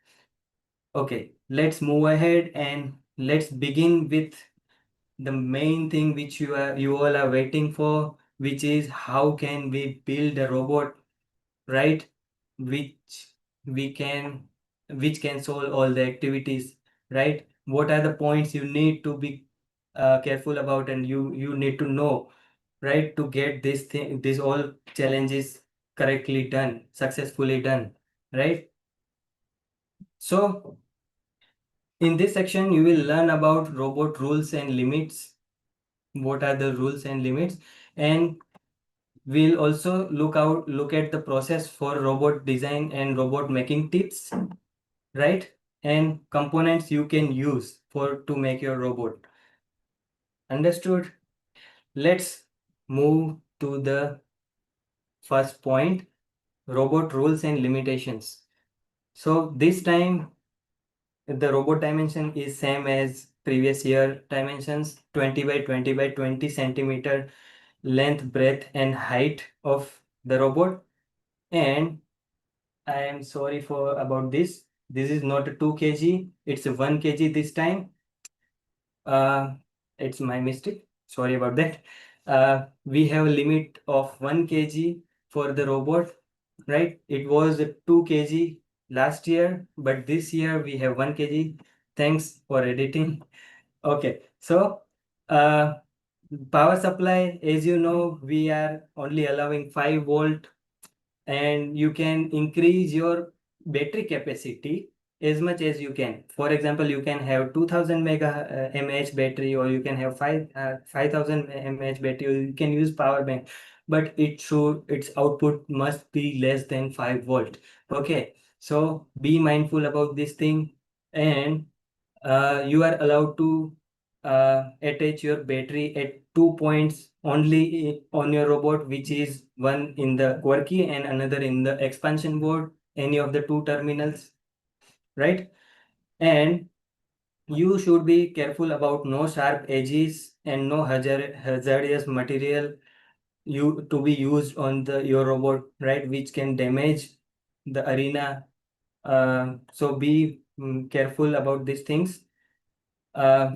Okay, let's move ahead and let's begin with the main thing which you all are waiting for, which is how can we build a robot, right? which we can which can solve all the activities, right? What are the points you need to be careful about, and you need to know, right, to get these all challenges correctly done, successfully done, right? So in this section you will learn about robot rules and limits. What are the rules and limits? And we'll also look at the process for robot design and robot making tips, right? And components you can use for to make your robot. Understood? Let's move to the first point, robot rules and limitations. So this time the robot dimension is same as previous year dimensions, 20 by 20 by 20 centimeter length, breadth, and height of the robot. And I am sorry for about this. This is not a 2 kg, it's a 1 kg this time. Uh, it's my mistake. Sorry about that. We have a limit of 1 kg for the robot, right? It was a 2 kg last year, but this year we have 1 kg. Thanks for editing. Okay, so uh, power supply, as you know, we are only allowing 5 volt, and you can increase your battery capacity as much as you can. For example, you can have 2000 mAh battery, or you can have 5000 mAh battery, or you can use power bank, but its output must be less than 5 volt. Okay, so be mindful about this thing. And you are allowed to attach your battery at 2 points only on your robot, which is one in the quirky and another in the expansion board, any of the two terminals, right? And you should be careful about no sharp edges and no hazardous material to be used on your robot, right, which can damage the arena. So be careful about these things. uh,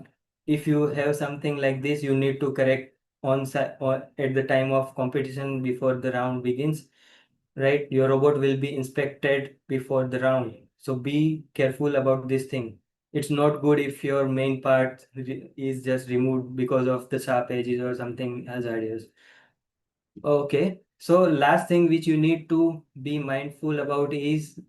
if you have something like this, you need to correct or at the time of competition before the round begins, right? Your robot will be inspected before the round, so be careful about this thing. It's not good if your main part is just removed because of the sharp edges or something hazardous. Okay, So last thing which you need to be mindful about is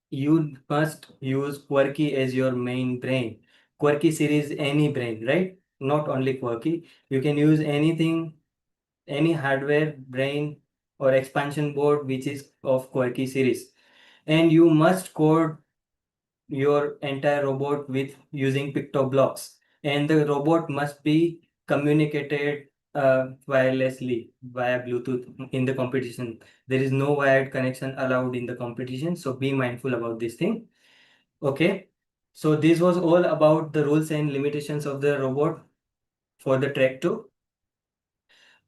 you must use Quirky as your main brain. Quirky series any brain, right? Not only Quirky. You can use anything, any hardware, brain, or expansion board which is of Quirky series. And you must code your entire robot with using pictoblocks. And the robot must be communicated wirelessly via Bluetooth in the competition. There is no wired connection allowed in the competition, so be mindful about this thing. Okay, so this was all about the rules and limitations of the robot for the track 2.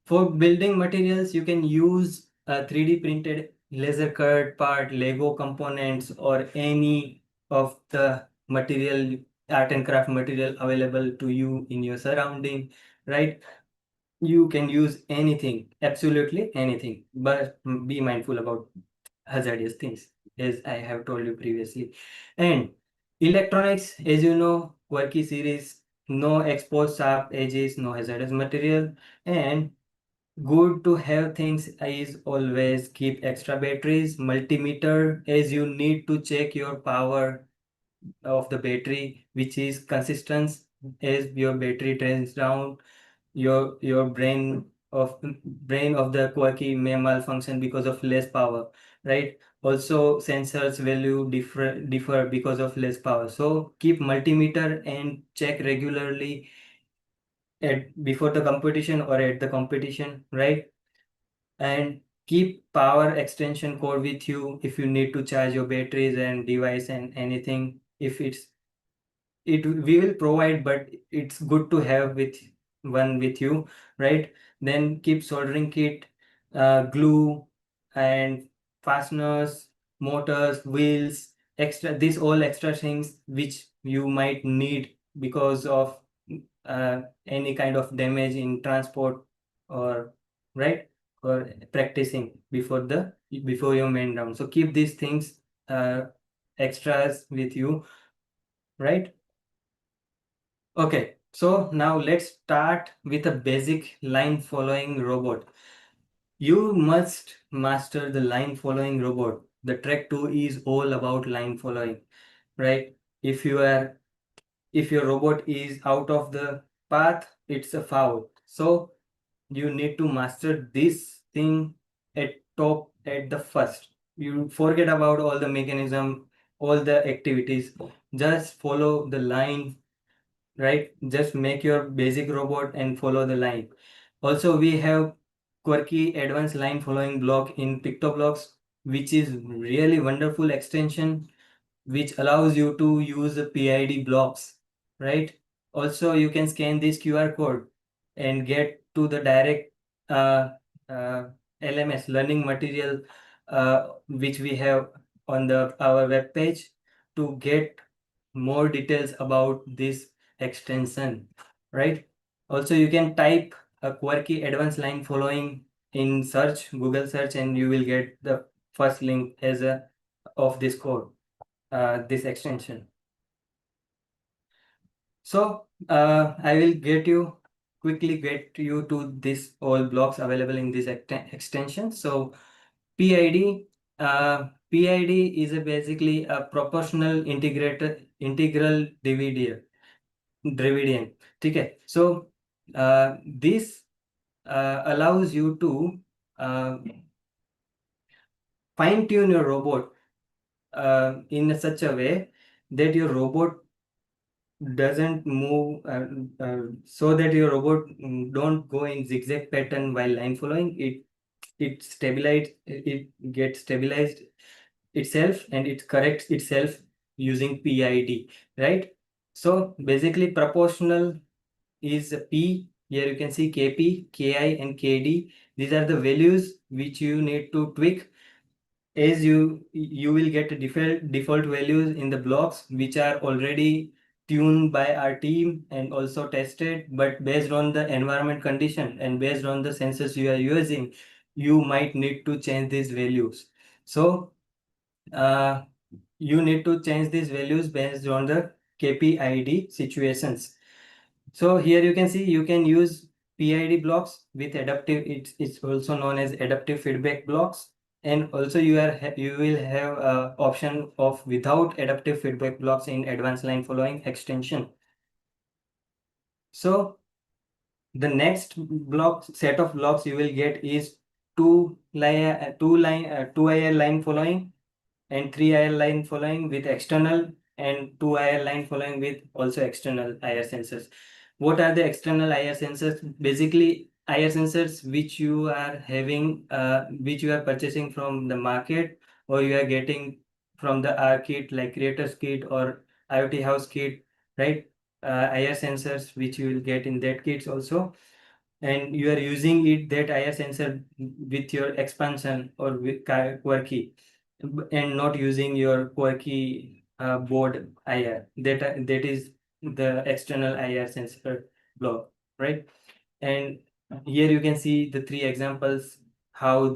For building materials, you can use a 3D printed laser cut part, Lego components, or any of the material, art and craft material available to you in your surrounding, right? You can use anything, absolutely anything, but be mindful about hazardous things, as I have told you previously. And electronics, as you know, Quirky series, no exposed sharp edges, no hazardous material, and good to have things is always keep extra batteries, multimeter, as you need to check your power of the battery, which is consistent. As your battery drains down, your brain of the Quirky may malfunction because of less power, right? Also sensors value differ because of less power, so keep multimeter and check regularly at before the competition or at the competition, right? And keep power extension cord with you if you need to charge your batteries and device and anything. If it we will provide, but it's good to have with one with you, right? Then keep soldering kit, glue, and fasteners, motors, wheels, extra, these all extra things which you might need because of any kind of damage in transport, or right, or practicing before your main round. So keep these things extras with you, right? Okay, so now let's start with a basic line following robot. You must master the line following robot. The track 2 is all about line following, right? If your robot is out of the path, it's a foul. So you need to master this thing at top at the first. You forget about all the mechanism, all the activities. Just follow the line, right? Just make your basic robot and follow the line. Also, we have Quirky advanced line following block in PictoBlocks, which is really wonderful extension which allows you to use the PID blocks, right? Also, you can scan this QR code and get to the direct uh, uh, LMS learning material which we have on the our web page to get more details about this extension, right? Also, you can type a Quirky advanced line following in search, Google search, and you will get the first link as a of this code, this extension. So I will quickly get you to this all blocks available in this extension. So PID, PID is basically a proportional integral dividend. Okay. So this allows you to uh, fine tune your robot in such a way that your robot doesn't move, so that your robot don't go in zigzag pattern while line following. It gets stabilized itself, and it corrects itself using PID, right? So basically proportional is P. Here you can see KP, KI, and KD. These are the values which you need to tweak, as you will get default values in the blocks which are already tuned by our team and also tested, but based on the environment condition and based on the sensors you are using, you might need to change these values. So uh, you need to change these values based on the KPID situations. So here you can see you can use PID blocks with adaptive, it's also known as adaptive feedback blocks. And also you will have option of without adaptive feedback blocks in advanced line following extension. So the next set of blocks you will get is two IR line following and 3 IR line following with external, and 2 IR line following with also external IR sensors. What are the external IR sensors? Basically, IR sensors which you are having, which you are purchasing from the market, or you are getting from the R kit like Creators Kit or IoT House Kit, right? IR sensors which you will get in that kits also, and you are using that IR sensor with your expansion or with quirky, and not using your quirky board IR. That is the external IR sensor block, right? And here you can see the three examples how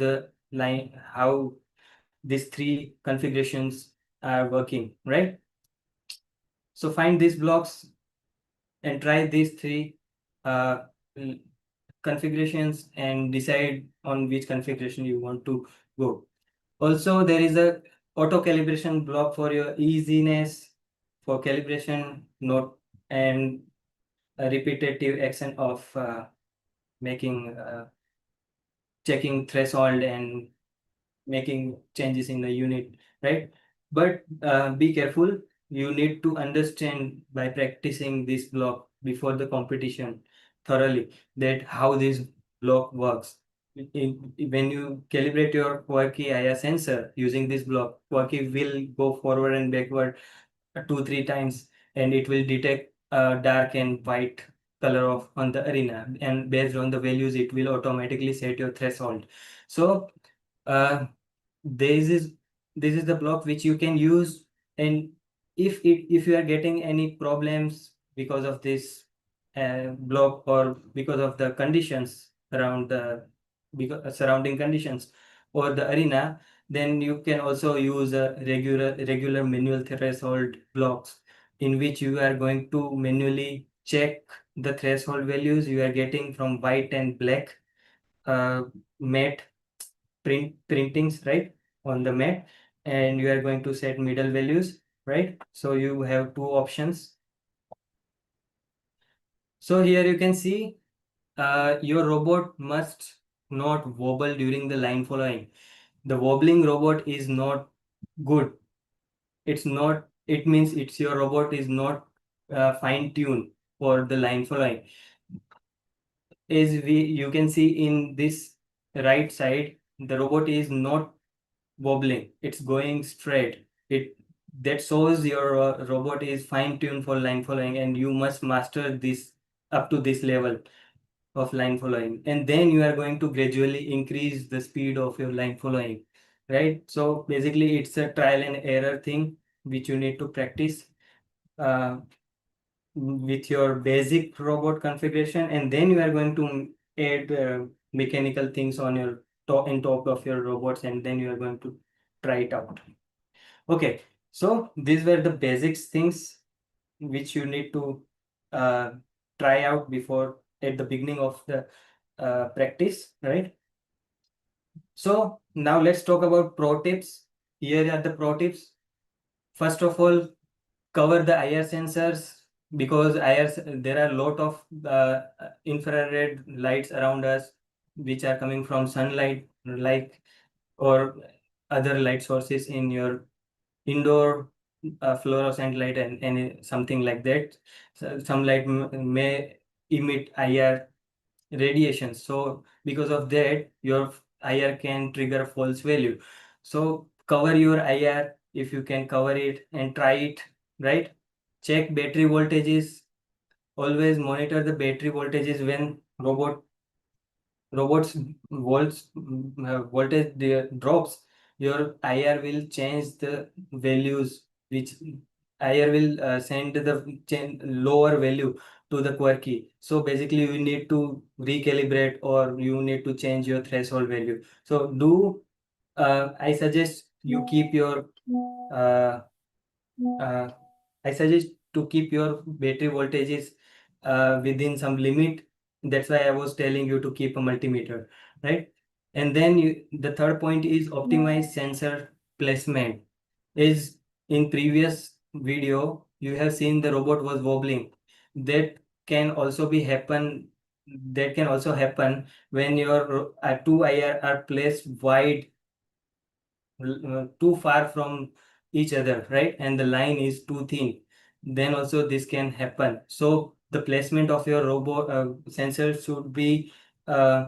these three configurations are working, right? So find these blocks and try these three uh, configurations and decide on which configuration you want to go. Also, there is a auto calibration block for your easiness for calibration note, and a repetitive action of making checking threshold and making changes in the unit, right? But be careful. You need to understand by practicing this block before the competition thoroughly that how this block works. When you calibrate your quirky IR sensor using this block, quirky will go forward and backward 2-3 times, and it will detect dark and white color of on the arena, and based on the values it will automatically set your threshold. So uh, this is the block which you can use, and if you are getting any problems because of this block, or because of the conditions around the surrounding conditions or the arena, then you can also use a regular manual threshold blocks, in which you are going to manually check the threshold values you are getting from white and black uh, matte printings, right, on the mat, and you are going to set middle values, right? So you have two options. So here you can see your robot must not wobble during the line following. The wobbling robot is not good. It's not, it means it's your robot is not fine tuned for the line following. As you can see in this right side, the robot is not wobbling, it's going straight. It That shows your robot is fine tuned for line following, and you must master this up to this level of line following, and then you are going to gradually increase the speed of your line following, right? So basically it's a trial and error thing which you need to practice uh, with your basic robot configuration, and then you are going to add mechanical things on your top of your robots, and then you are going to try it out. Okay, so these were the basics things which you need to uh, try out before at the beginning of the practice, right? So now let's talk about pro tips. Here are the pro tips. First of all, cover the IR sensors, because there are a lot of infrared lights around us which are coming from sunlight, like, or other light sources in your indoor fluorescent light, and something like that. So some light may emit IR radiation, so because of that your IR can trigger false value. So cover your IR if you can cover it, and try it, right? Check battery voltages. Always monitor the battery voltages. When robots voltage drops, your IR will change the values, which IR will send the lower value to the quirky. So basically you need to recalibrate, or you need to change your threshold value. So I suggest you keep your uh, uh, I suggest to keep your battery voltages within some limit, That's why I was telling you to keep a multimeter, right? And then the third point is optimize sensor placement. Is in previous video you have seen the robot was wobbling. That can also be happen. That can also happen when your two IR are placed wide, too far from each other, right? And the line is too thin. Then also this can happen. So the placement of your robot sensor should be uh,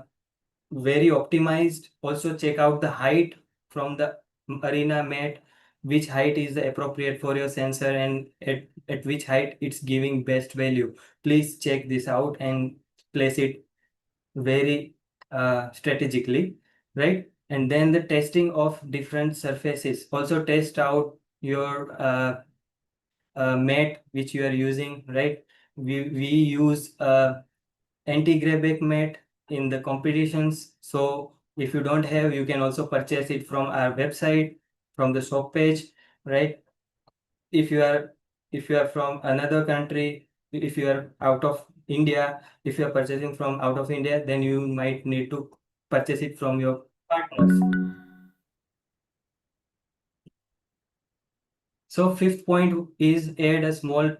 very optimized. Also check out the height from the arena mat, which height is appropriate for your sensor and at which height it's giving best value. Please check this out and place it very strategically, right? And then the testing of different surfaces. Also test out your mat which you are using, right? We use anti-grayback mat in the competitions. So if you don't have, you can also purchase it from our website, from the shop page, right? If you are from another country, if you are out of India, if you are purchasing from out of India, then you might need to purchase it from your partners. So fifth point is add a small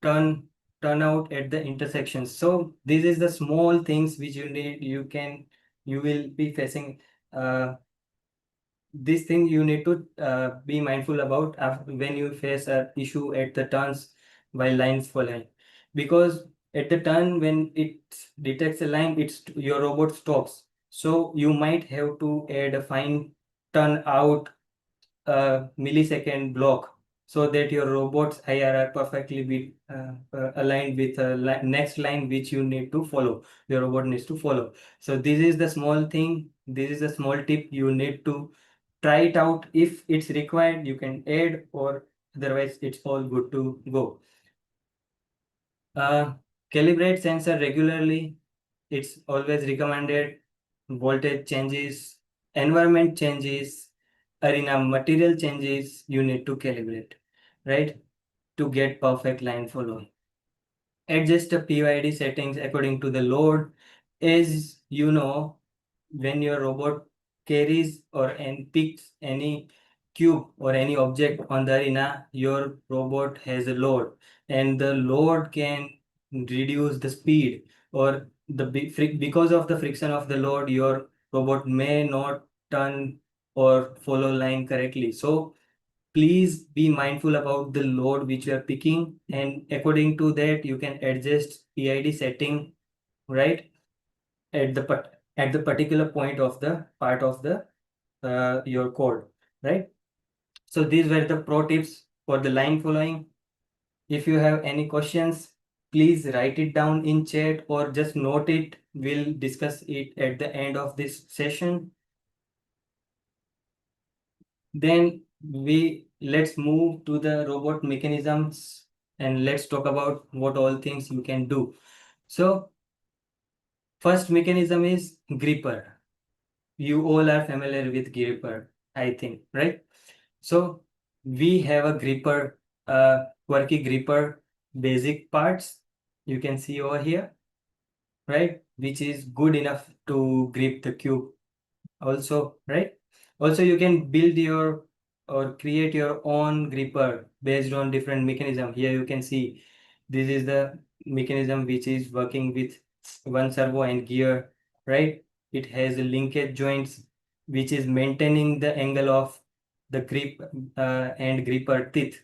turn turnout at the intersections. So this is the small things which you need. You will be facing this thing you need to be mindful about when you face a issue at the turns while lines following, because at the turn when it detects a line, your robot stops. So you might have to add a fine turn out millisecond block so that your robot's IRR perfectly be aligned with the next line which you need to follow, your robot needs to follow. So this is the small thing, this is a small tip you need to try it out. If it's required, you can add, or otherwise it's all good to go. uh, Calibrate sensor regularly, it's always recommended. Voltage changes, environment changes, arena material changes, you need to calibrate, right, to get perfect line following. Adjust the PID settings according to the load. As you know, when your robot carries or and picks any cube or any object on the arena, your robot has a load, and the load can reduce the speed, or because of the friction of the load, your robot may not turn or follow line correctly. So please be mindful about the load which you are picking, and according to that you can adjust PID setting, right, at the particular point of the part of the your code, right? So these were the pro tips for the line following. If you have any questions, please write it down in chat or just note it. We'll discuss it at the end of this session. Then let's move to the robot mechanisms and let's talk about what all things you can do. So first mechanism is gripper. You all are familiar with gripper, I think, right? So we have a gripper, quirky gripper basic parts you can see over here, right? Which is good enough to grip the cube also, right? Also, you can build your or create your own gripper based on different mechanism. Here you can see this is the mechanism which is working with one servo and gear, right? It has linkage joints which is maintaining the angle of the grip and gripper teeth,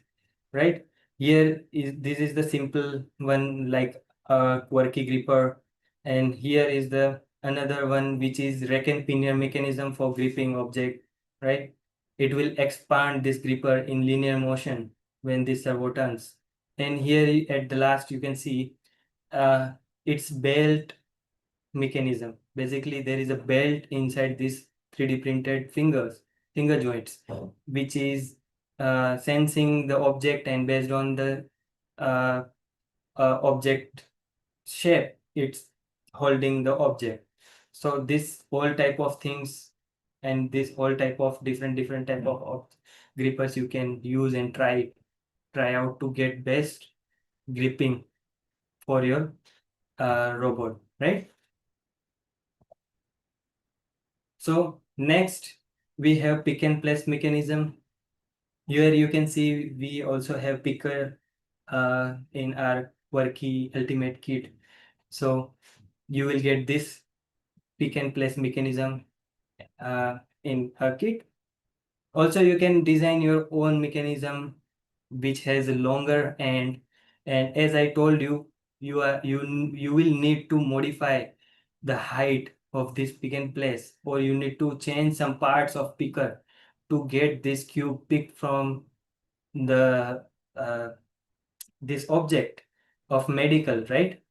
right? Here is this is the simple one, like a quirky gripper, and here is the another one which is rack and pinion mechanism for gripping object, right? It will expand this gripper in linear motion when this servo turns. And here at the last you can see uh, it's belt mechanism. Basically, there is a belt inside this 3D printed finger joints, which is sensing the object, and based on the uh, object shape, it's holding the object. So this all type of things and this all type of different type of grippers you can use and try out to get best gripping for your robot. right? So next we have pick and place mechanism. Here you can see we also have picker in our Quirky Ultimate Kit. So you will get this pick and place mechanism in a kit. Also, you can design your own mechanism which has a longer end, and as I told you, you will need to modify the height of this pick and place, or you need to change some parts of picker to get this cube picked from the this object of medical, right?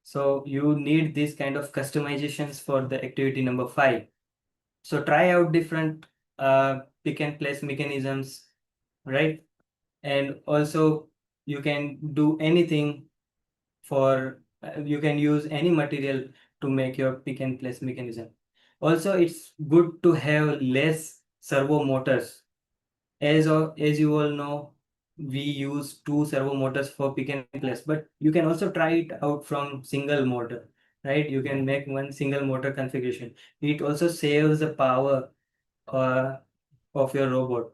So you need this kind of customizations for the activity number 5. So try out different pick and place mechanisms, right? And also you can do anything for you can use any material to make your pick and place mechanism. Also, it's good to have less servo motors. As you all know, we use 2 servo motors for pick and place, but you can also try it out from single motor, right? You can make one single motor configuration. It also saves the power uh, of your robot,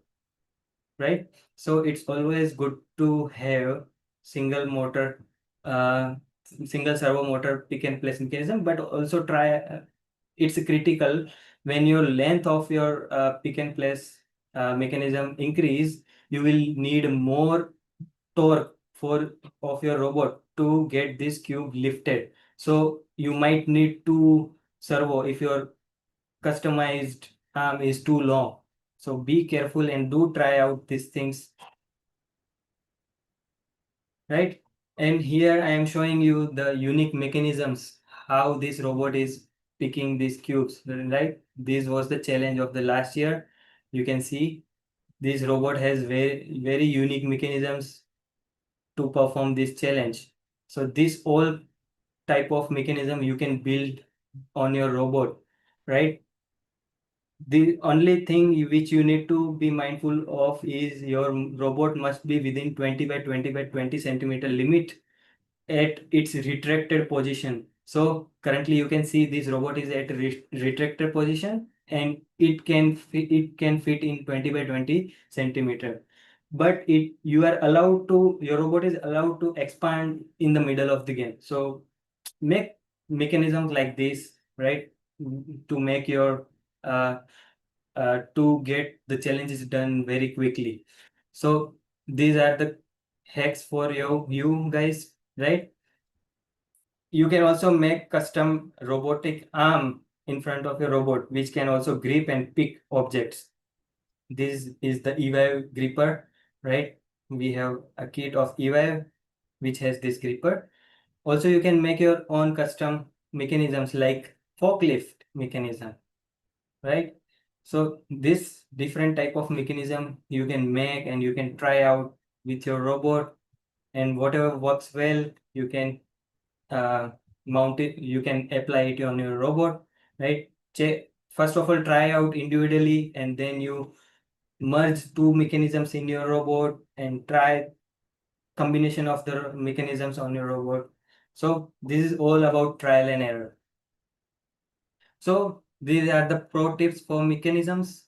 right? So it's always good to have single motor, uh, single servo motor pick and place mechanism, but also try. It's critical when your length of your pick and place mechanism increase. You will need more torque for of your robot to get this cube lifted. So you might need to servo if your customized arm is too long. So be careful and do try out these things, right? And here I am showing you the unique mechanisms, how this robot is picking these cubes, right? This was the challenge of the last year. You can see this robot has very unique mechanisms to perform this challenge. So this all type of mechanism you can build on your robot, right? The only thing which you need to be mindful of is your robot must be within 20 by 20 by 20 centimeter limit at its retracted position. So currently you can see this robot is at retracted position, and it can fit in 20 by 20 centimeter. But your robot is allowed to expand in the middle of the game. So make mechanisms like this, right? To make your to get the challenges done very quickly. So these are the hacks for you guys, right? You can also make custom robotic arm in front of your robot, which can also grip and pick objects. This is the eVive gripper, right? We have a kit of eVive which has this gripper. Also, you can make your own custom mechanisms like forklift mechanism, right? So this different type of mechanism you can make and you can try out with your robot, and whatever works well, you can uh, mount it, you can apply it on your robot, right? First of all, try out individually, and then you merge 2 mechanisms in your robot and try combination of the mechanisms on your robot. So this is all about trial and error. So these are the pro tips for mechanisms.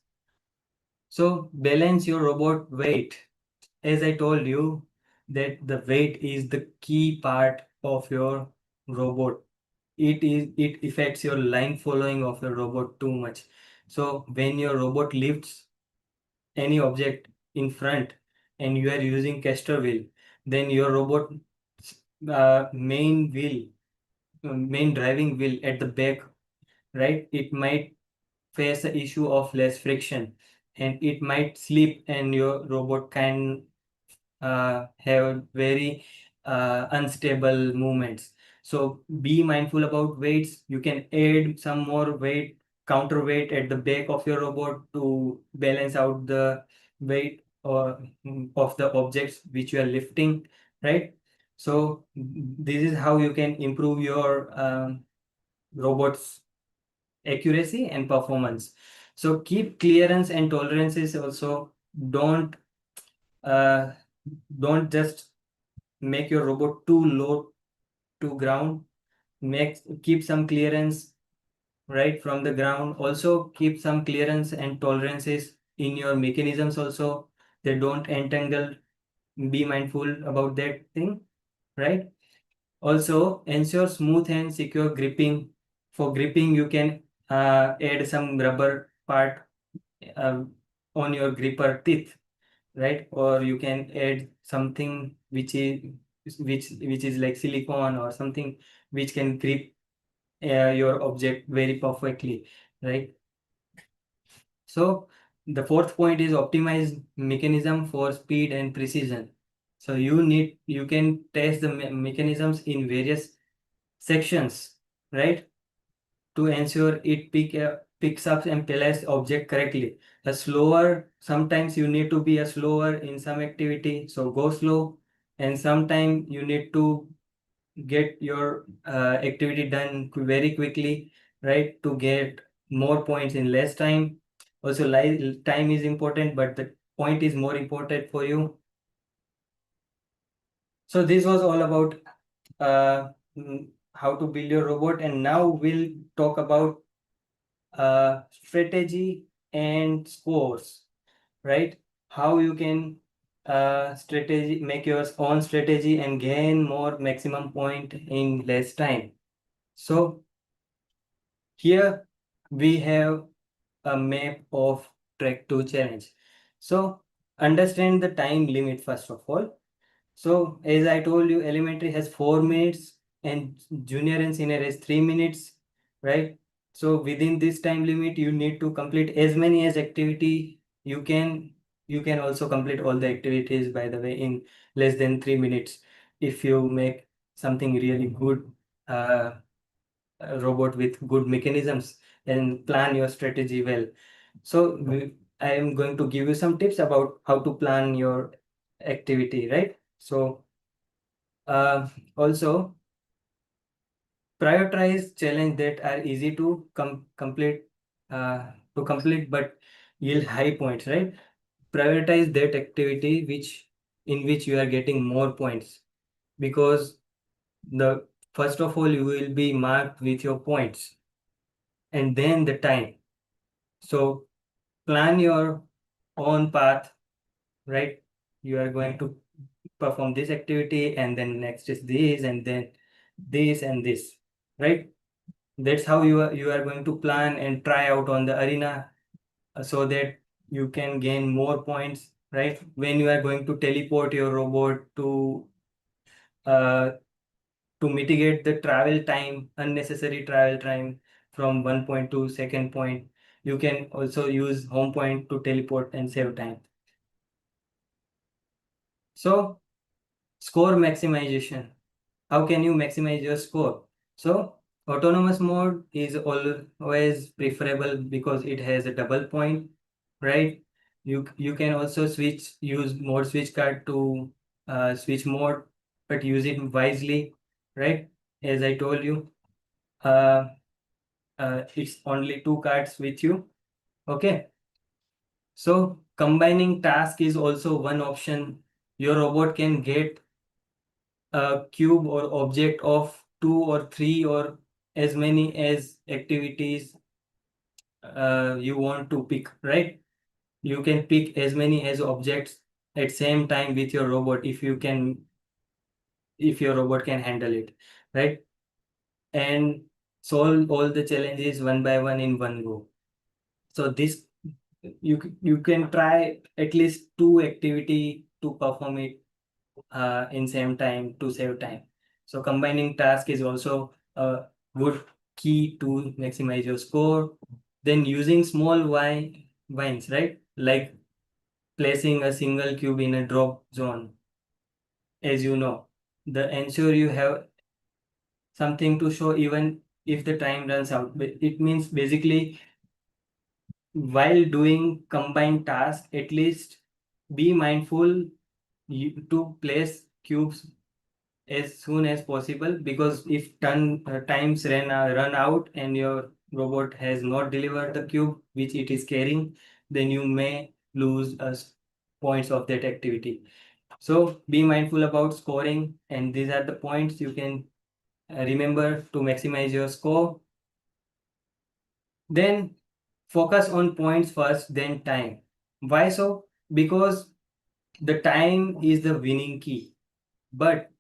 So balance your robot weight. As I told you, that the weight is the key part of your robot. It affects your line following of your robot too much. So when your robot lifts any object in front and you are using caster wheel, then your robot main driving wheel at the back, right? It might face the issue of less friction, and it might slip, and your robot can have very unstable movements. So be mindful about weights. You can add some more weight, counterweight at the back of your robot to balance out the weight or of the objects which you are lifting, right? So this is how you can improve your robot's accuracy and performance. So keep clearance and tolerances also. Don't uh, don't just make your robot too low to ground. keep some clearance right from the ground. Also keep some clearance and tolerances in your mechanisms also. They don't entangle. Be mindful about that thing, right? Also ensure smooth and secure gripping. For gripping, you can add some rubber part uh, on your gripper teeth, right? Or you can add something which is like silicone or something which can grip your object very perfectly, right? So the fourth point is optimize mechanism for speed and precision. So you can test the mechanisms in various sections, right? To ensure it picks up and places object correctly. Sometimes you need to be a slower in some activity, so go slow. And sometimes you need to get your activity done very quickly, right? To get more points in less time. Also, time is important, but the point is more important for you. So this was all about how to build your robot, and now we'll talk about strategy and scores, right? How you can make your own strategy and gain more maximum point in less time. So here we have a map of track 2 challenge. So understand the time limit first of all. So as I told you, elementary has 4 minutes and junior and senior has 3 minutes, right? So within this time limit, you need to complete as many as activity you can. You can also complete all the activities, by the way, in less than 3 minutes if you make something really good robot with good mechanisms and plan your strategy well. So I am going to give you some tips about how to plan your activity, right? So also prioritize challenge that are easy to complete but yield high points, right? Prioritize that activity in which you are getting more points, because the first of all you will be marked with your points and then the time. So plan your own path, right? You are going to perform this activity and then next is this and then this and this, right? That's how you are going to plan and try out on the arena, so that you can gain more points, right? When you are going to teleport your robot uh, to mitigate the unnecessary travel time from one point to second point, you can also use home point to teleport and save time. So score maximization. How can you maximize your score? So autonomous mode is always preferable because it has a double point, right? You can also use mode switch card to switch mode, but use it wisely, right? As I told you, uh, it's only 2 cards with you. Okay. So combining task is also one option. Your robot can get a cube or object of 2 or 3 or as many as activities you want to pick, right? You can pick as many as objects at same time with your robot if your robot can handle it, right? And solve all the challenges one by one in one go. So this you can try at least 2 activity to perform it in same time to save time. So combining task is also a good key to maximize your score. Then using small wines, right? Like placing a single cube in a drop zone. As you know, the ensure you have something to show even if the time runs out. But it means basically while doing combined task, at least be mindful to place cubes as soon as possible, because if times run out and your robot has not delivered the cube which it is carrying, then you may lose points of that activity. So be mindful about scoring, and these are the points you can remember to maximize your score. Then focus on points first, then time. Why so? Because the time is the winning key, but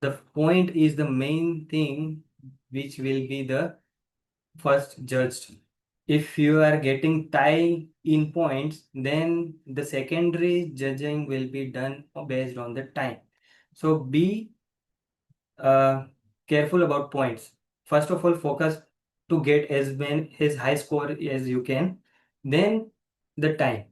the point is the main thing which will be the first judged. If you are getting tie in points, then the secondary judging will be done based on the time. So be uh, careful about points. First of all, focus to get as high score as you can. Then the time.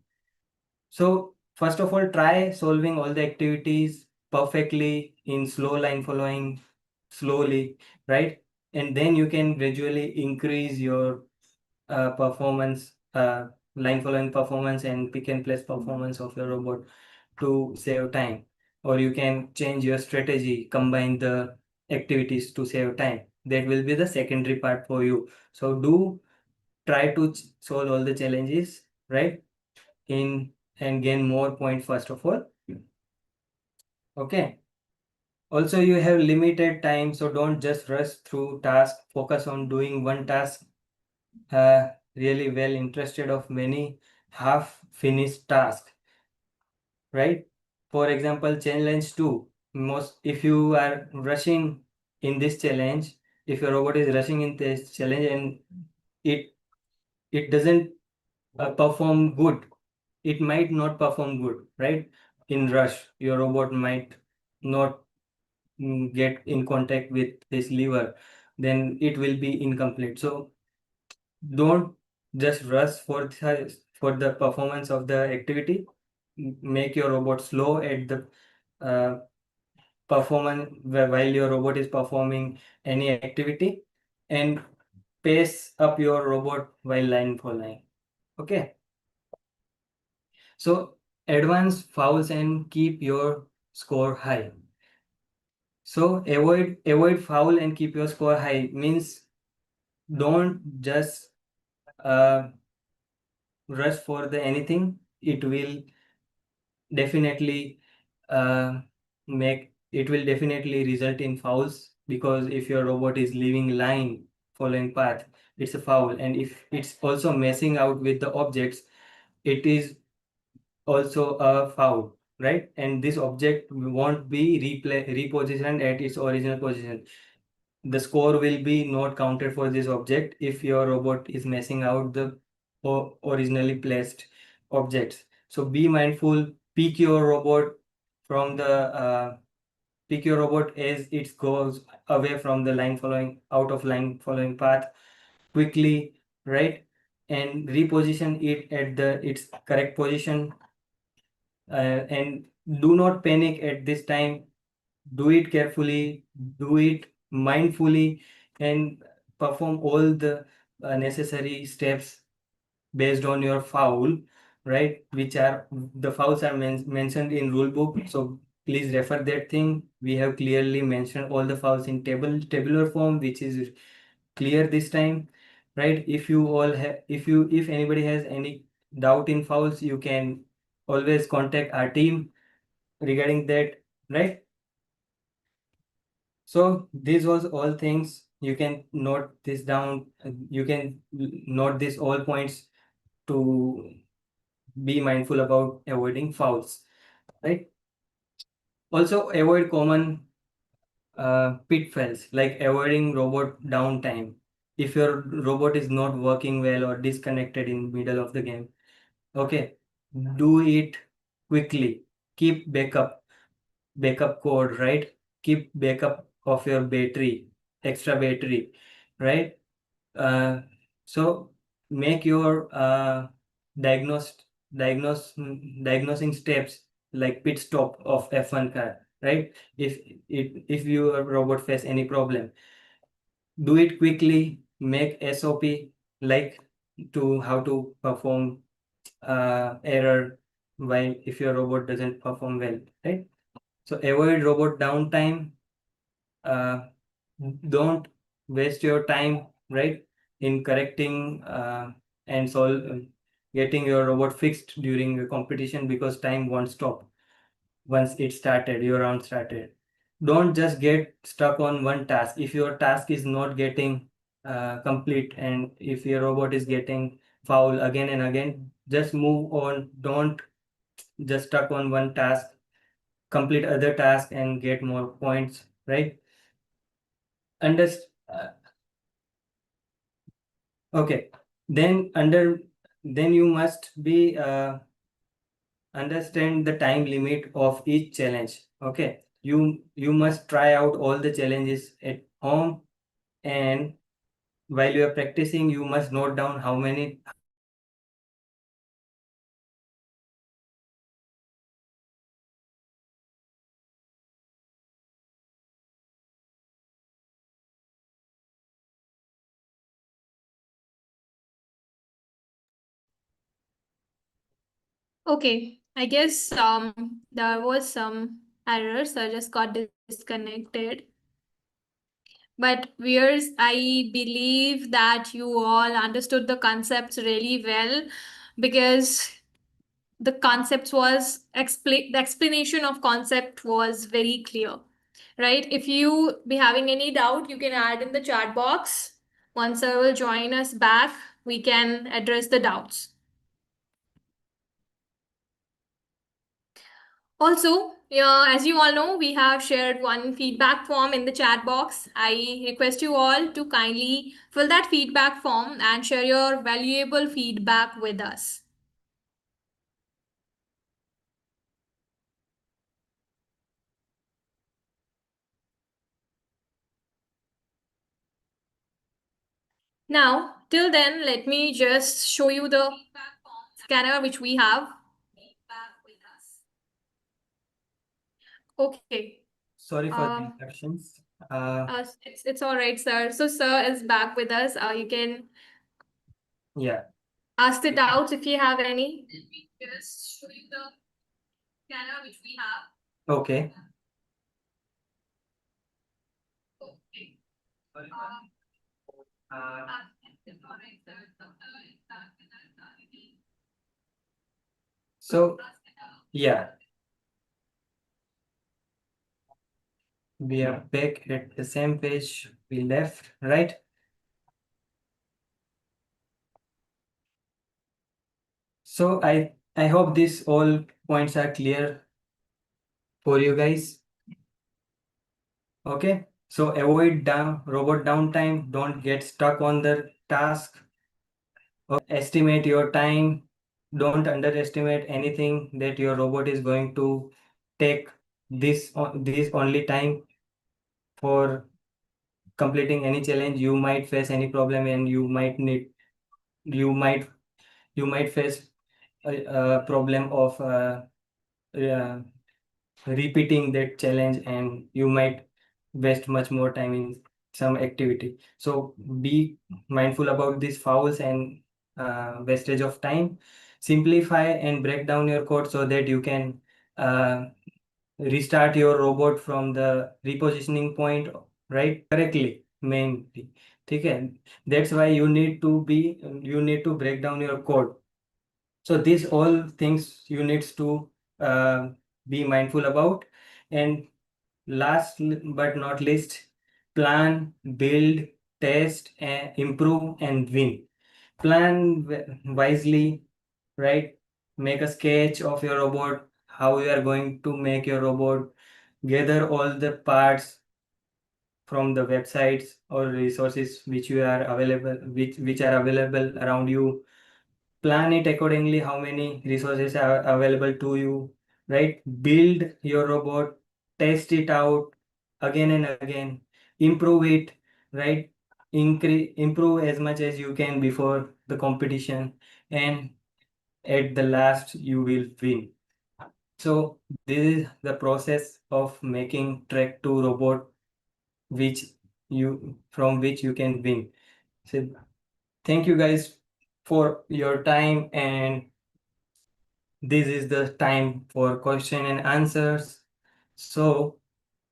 So first of all, try solving all the activities perfectly in slow line following, slowly, right? And then you can gradually increase your performance, line following performance and pick and place performance of your robot to save time. Or you can change your strategy, combine the activities to save time. That will be the secondary part for you. So do try to solve all the challenges, right? In and gain more points first of all. Okay. Also, you have limited time, so don't just rush through task. Focus on doing one task really well, interested of many half finished tasks, right? For example, challenge 2. Most if you are rushing in this challenge, if your robot is rushing in this challenge and it it doesn't perform good, it might not perform good, right? In rush, your robot might not get in contact with this lever, then it will be incomplete. So don't just rush for the performance of the activity. Make your robot slow at the uh, performance while your robot is performing any activity, and pace up your robot while line for line. Okay. So advance fouls and keep your score high. So avoid foul and keep your score high means don't just uh, rush for the anything. It will definitely make it will definitely result in fouls, because if your robot is leaving line following path, it's a foul. And if it's also messing out with the objects, it is also a foul, right? And this object won't be repositioned at its original position. The score will be not counted for this object if your robot is messing out the originally placed objects. So be mindful, pick your robot from the pick your robot as it goes away from the line following, out of line following path quickly, right? And reposition it at the its correct position. And do not panic at this time. Do it carefully, do it mindfully, and perform all the necessary steps based on your foul, right? Which are the fouls are mentioned in rule book. So please refer that thing. We have clearly mentioned all the fouls in tabular form, which is clear this time, right? If you all have, if anybody has any doubt in fouls, you can always contact our team regarding that, right? So these was all things. You can note this down. You can note these all points to be mindful about avoiding fouls, right? Also avoid common pitfalls like avoiding robot downtime. If your robot is not working well or disconnected in middle of the game, okay, do it quickly. Keep backup code, right? Keep backup of your battery, extra battery, right? Uh, so make your diagnosing steps like pit stop of F1 car, right? If your robot face any problem, do it quickly. Make SOP like to how to perform error while if your robot doesn't perform well, right? So avoid robot downtime. Uh, don't waste your time, right, in correcting and solve getting your robot fixed during a competition, because time won't stop once it started, your round started. don't just get stuck on one task. If your task is not getting complete, and if your robot is getting foul again and again, just move on. Don't just stuck on one task. Complete other task and get more points, right? Underst okay. Then you must be understand the time limit of each challenge. Okay, you must try out all the challenges at home, and while you are practicing, you must note down how many. Okay, I guess there was some errors. I just got disconnected. But viewers, I believe that you all understood the concepts really well, because the concepts was the explanation of concept was very clear, right? If you be having any doubt, you can add in the chat box. Once I will join us back, we can address the doubts. Also, yeah, as you all know, we have shared one feedback form in the chat box. I request you all to kindly fill that feedback form and share your valuable feedback with us. Now, till then, let me just show you the scanner which we have. Okay. Sorry for the Uh, interruptions. it's all right, sir. So, sir is back with us. You can Yeah. ask the doubts if you have any. Let me just show you the scanner which we have. Okay. Okay. So yeah, we are back at the same page we left, right? So I hope these all points are clear for you guys. Okay, so avoid robot downtime. Don't get stuck on the task. Estimate your time. Don't underestimate anything that your robot is going to take this only time for completing any challenge. You might face any problem, and you might you might face a problem of uh, repeating that challenge, and you might waste much more time in some activity. So be mindful about these fouls and wastage of time. Simplify and break down your code so that you can uh, restart your robot from the repositioning point, right, correctly, mainly. Okay, that's why you need to break down your code. So these all things you needs to uh, be mindful about. And last but not least, plan, build, test, and improve and win. Plan wisely, right? Make a sketch of your robot, how you are going to make your robot, gather all the parts from the websites or resources which you are available, which are available around you. Plan it accordingly, how many resources are available to you, right? Build your robot, test it out again and again, improve it, right? Improve as much as you can before the competition, and at the last you will win. So this is the process of making track 2 robot which which you can win. So thank you guys for your time, and this is the time for question and answers. So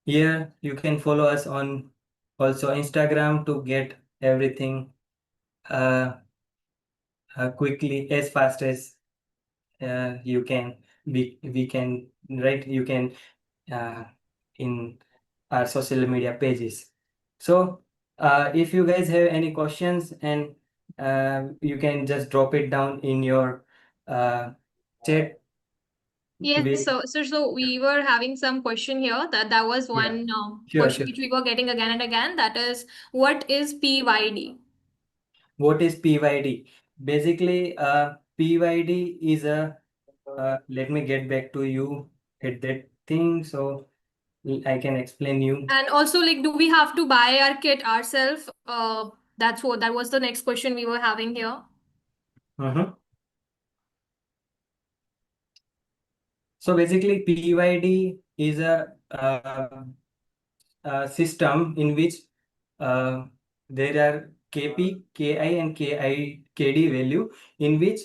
here you can follow us on also Instagram to get everything uh, quickly, as fast as you can. We can, right? You can uh, in our social media pages. So if you guys have any questions, and you can just drop it down in your chat. Yes, We, so we were having some question here. That was yeah, one sure, question sure. which we were getting again and again. That is, what is PYD? What is PYD? Basically, PYD is a, let me get back to you at that thing so I can explain you. And also, like, do we have to buy our kit ourselves? That was the next question we were having here. Mhm. So basically, PYD is a system in which uh, there are KP, KI, and KD value, in which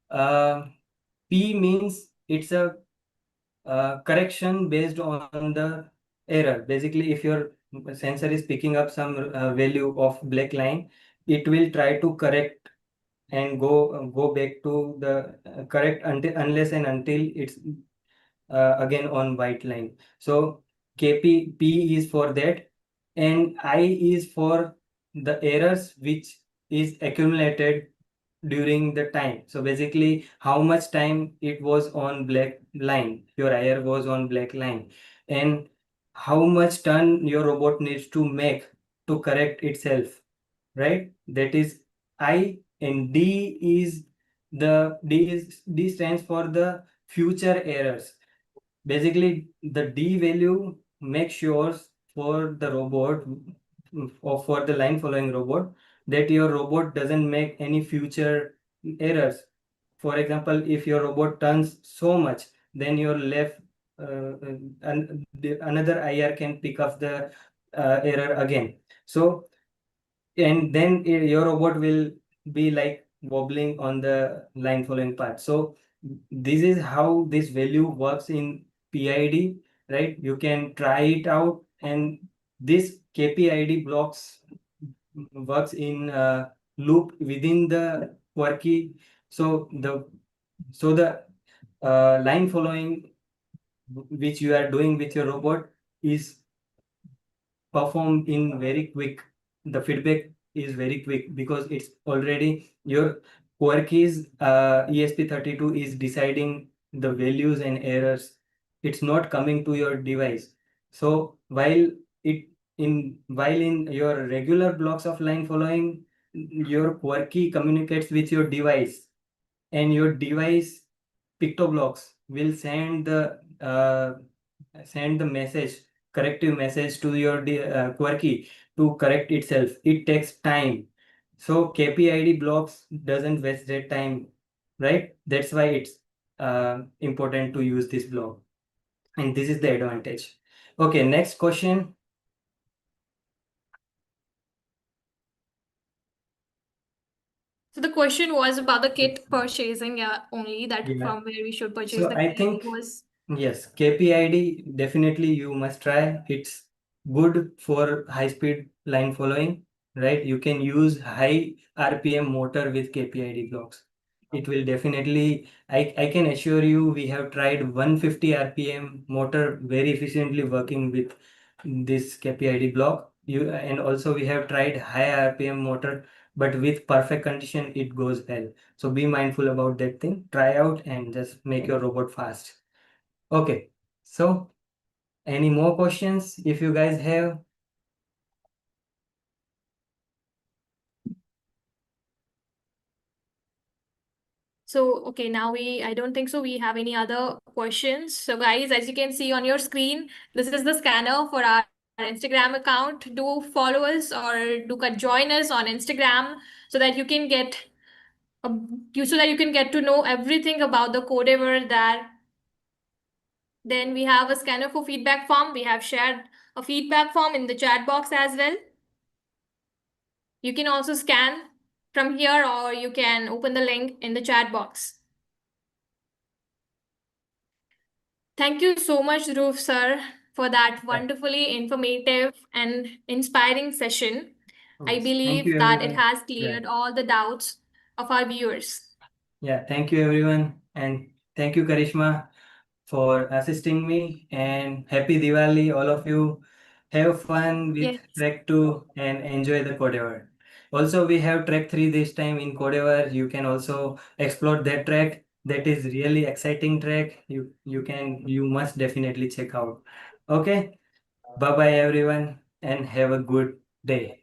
uh, P means it's a correction based on the error. Basically, if your sensor is picking up some value of black line, it will try to correct and go back to the correct until unless and until it's again on white line. So KP P is for that, and I is for the errors which is accumulated during the time. So basically, how much time it was on black line, your IR was on black line, and how much turn your robot needs to make to correct itself, right? That is I, and D stands for the future errors. Basically, the D value makes sure for the robot, or for the line following robot, that your robot doesn't make any future errors. For example, if your robot turns so much, then your left and another IR can pick up the error again. So, and then your robot will be like wobbling on the line following path. So this is how this value works in PID, right? You can try it out, and this KPID blocks works in loop within the quirky. So the line following which you are doing with your robot is performed in very quick. The feedback is very quick because it's already your quirky's ESP32 is deciding the values and errors. It's not coming to your device. So it while in your regular blocks of line following, your quirky communicates with your device, and your device pictoblocks will send the message, corrective message to your quirky to correct itself. It takes time. So KPID blocks doesn't waste that time, right? That's why it's important to use this block, and this is the advantage. Okay, next question. So the question was about the kit purchasing, yeah, only that Yeah. from where we should purchase So the I kit think, was. yes, KPID definitely you must try. It's good for high speed line following, right? You can use high RPM motor with KPID blocks. It will definitely, I can assure you, we have tried 150 RPM motor very efficiently working with this KPID block. And also we have tried high RPM motor, but with perfect condition, it goes well. So be mindful about that thing. Try out and just make your robot fast. Okay, so any more questions if you guys have? So, okay, now I don't think so we have any other questions. So guys, as you can see on your screen, this is the scanner for our Instagram account. Do follow us or join us on Instagram so that you can get so that you can get to know everything about the Codeavour there. Then we have a scanner for feedback form. We have shared a feedback form in the chat box as well. You can also scan from here or you can open the link in the chat box. Thank you so much, Dhruv sir, for that Yeah. wonderfully informative and inspiring session. I Yes. Thank believe you, that it everyone. has Yeah. cleared all the doubts of our viewers. Yeah. Thank you, everyone. And thank you, Karishma, for assisting me. And happy Diwali, all of you. have fun with Yes. track 2 and enjoy the Codeavour. Also, we have track 3 this time in Codeavour. You can also explore that track. That is really exciting track. You must definitely check out. Okay. Bye bye everyone and have a good day.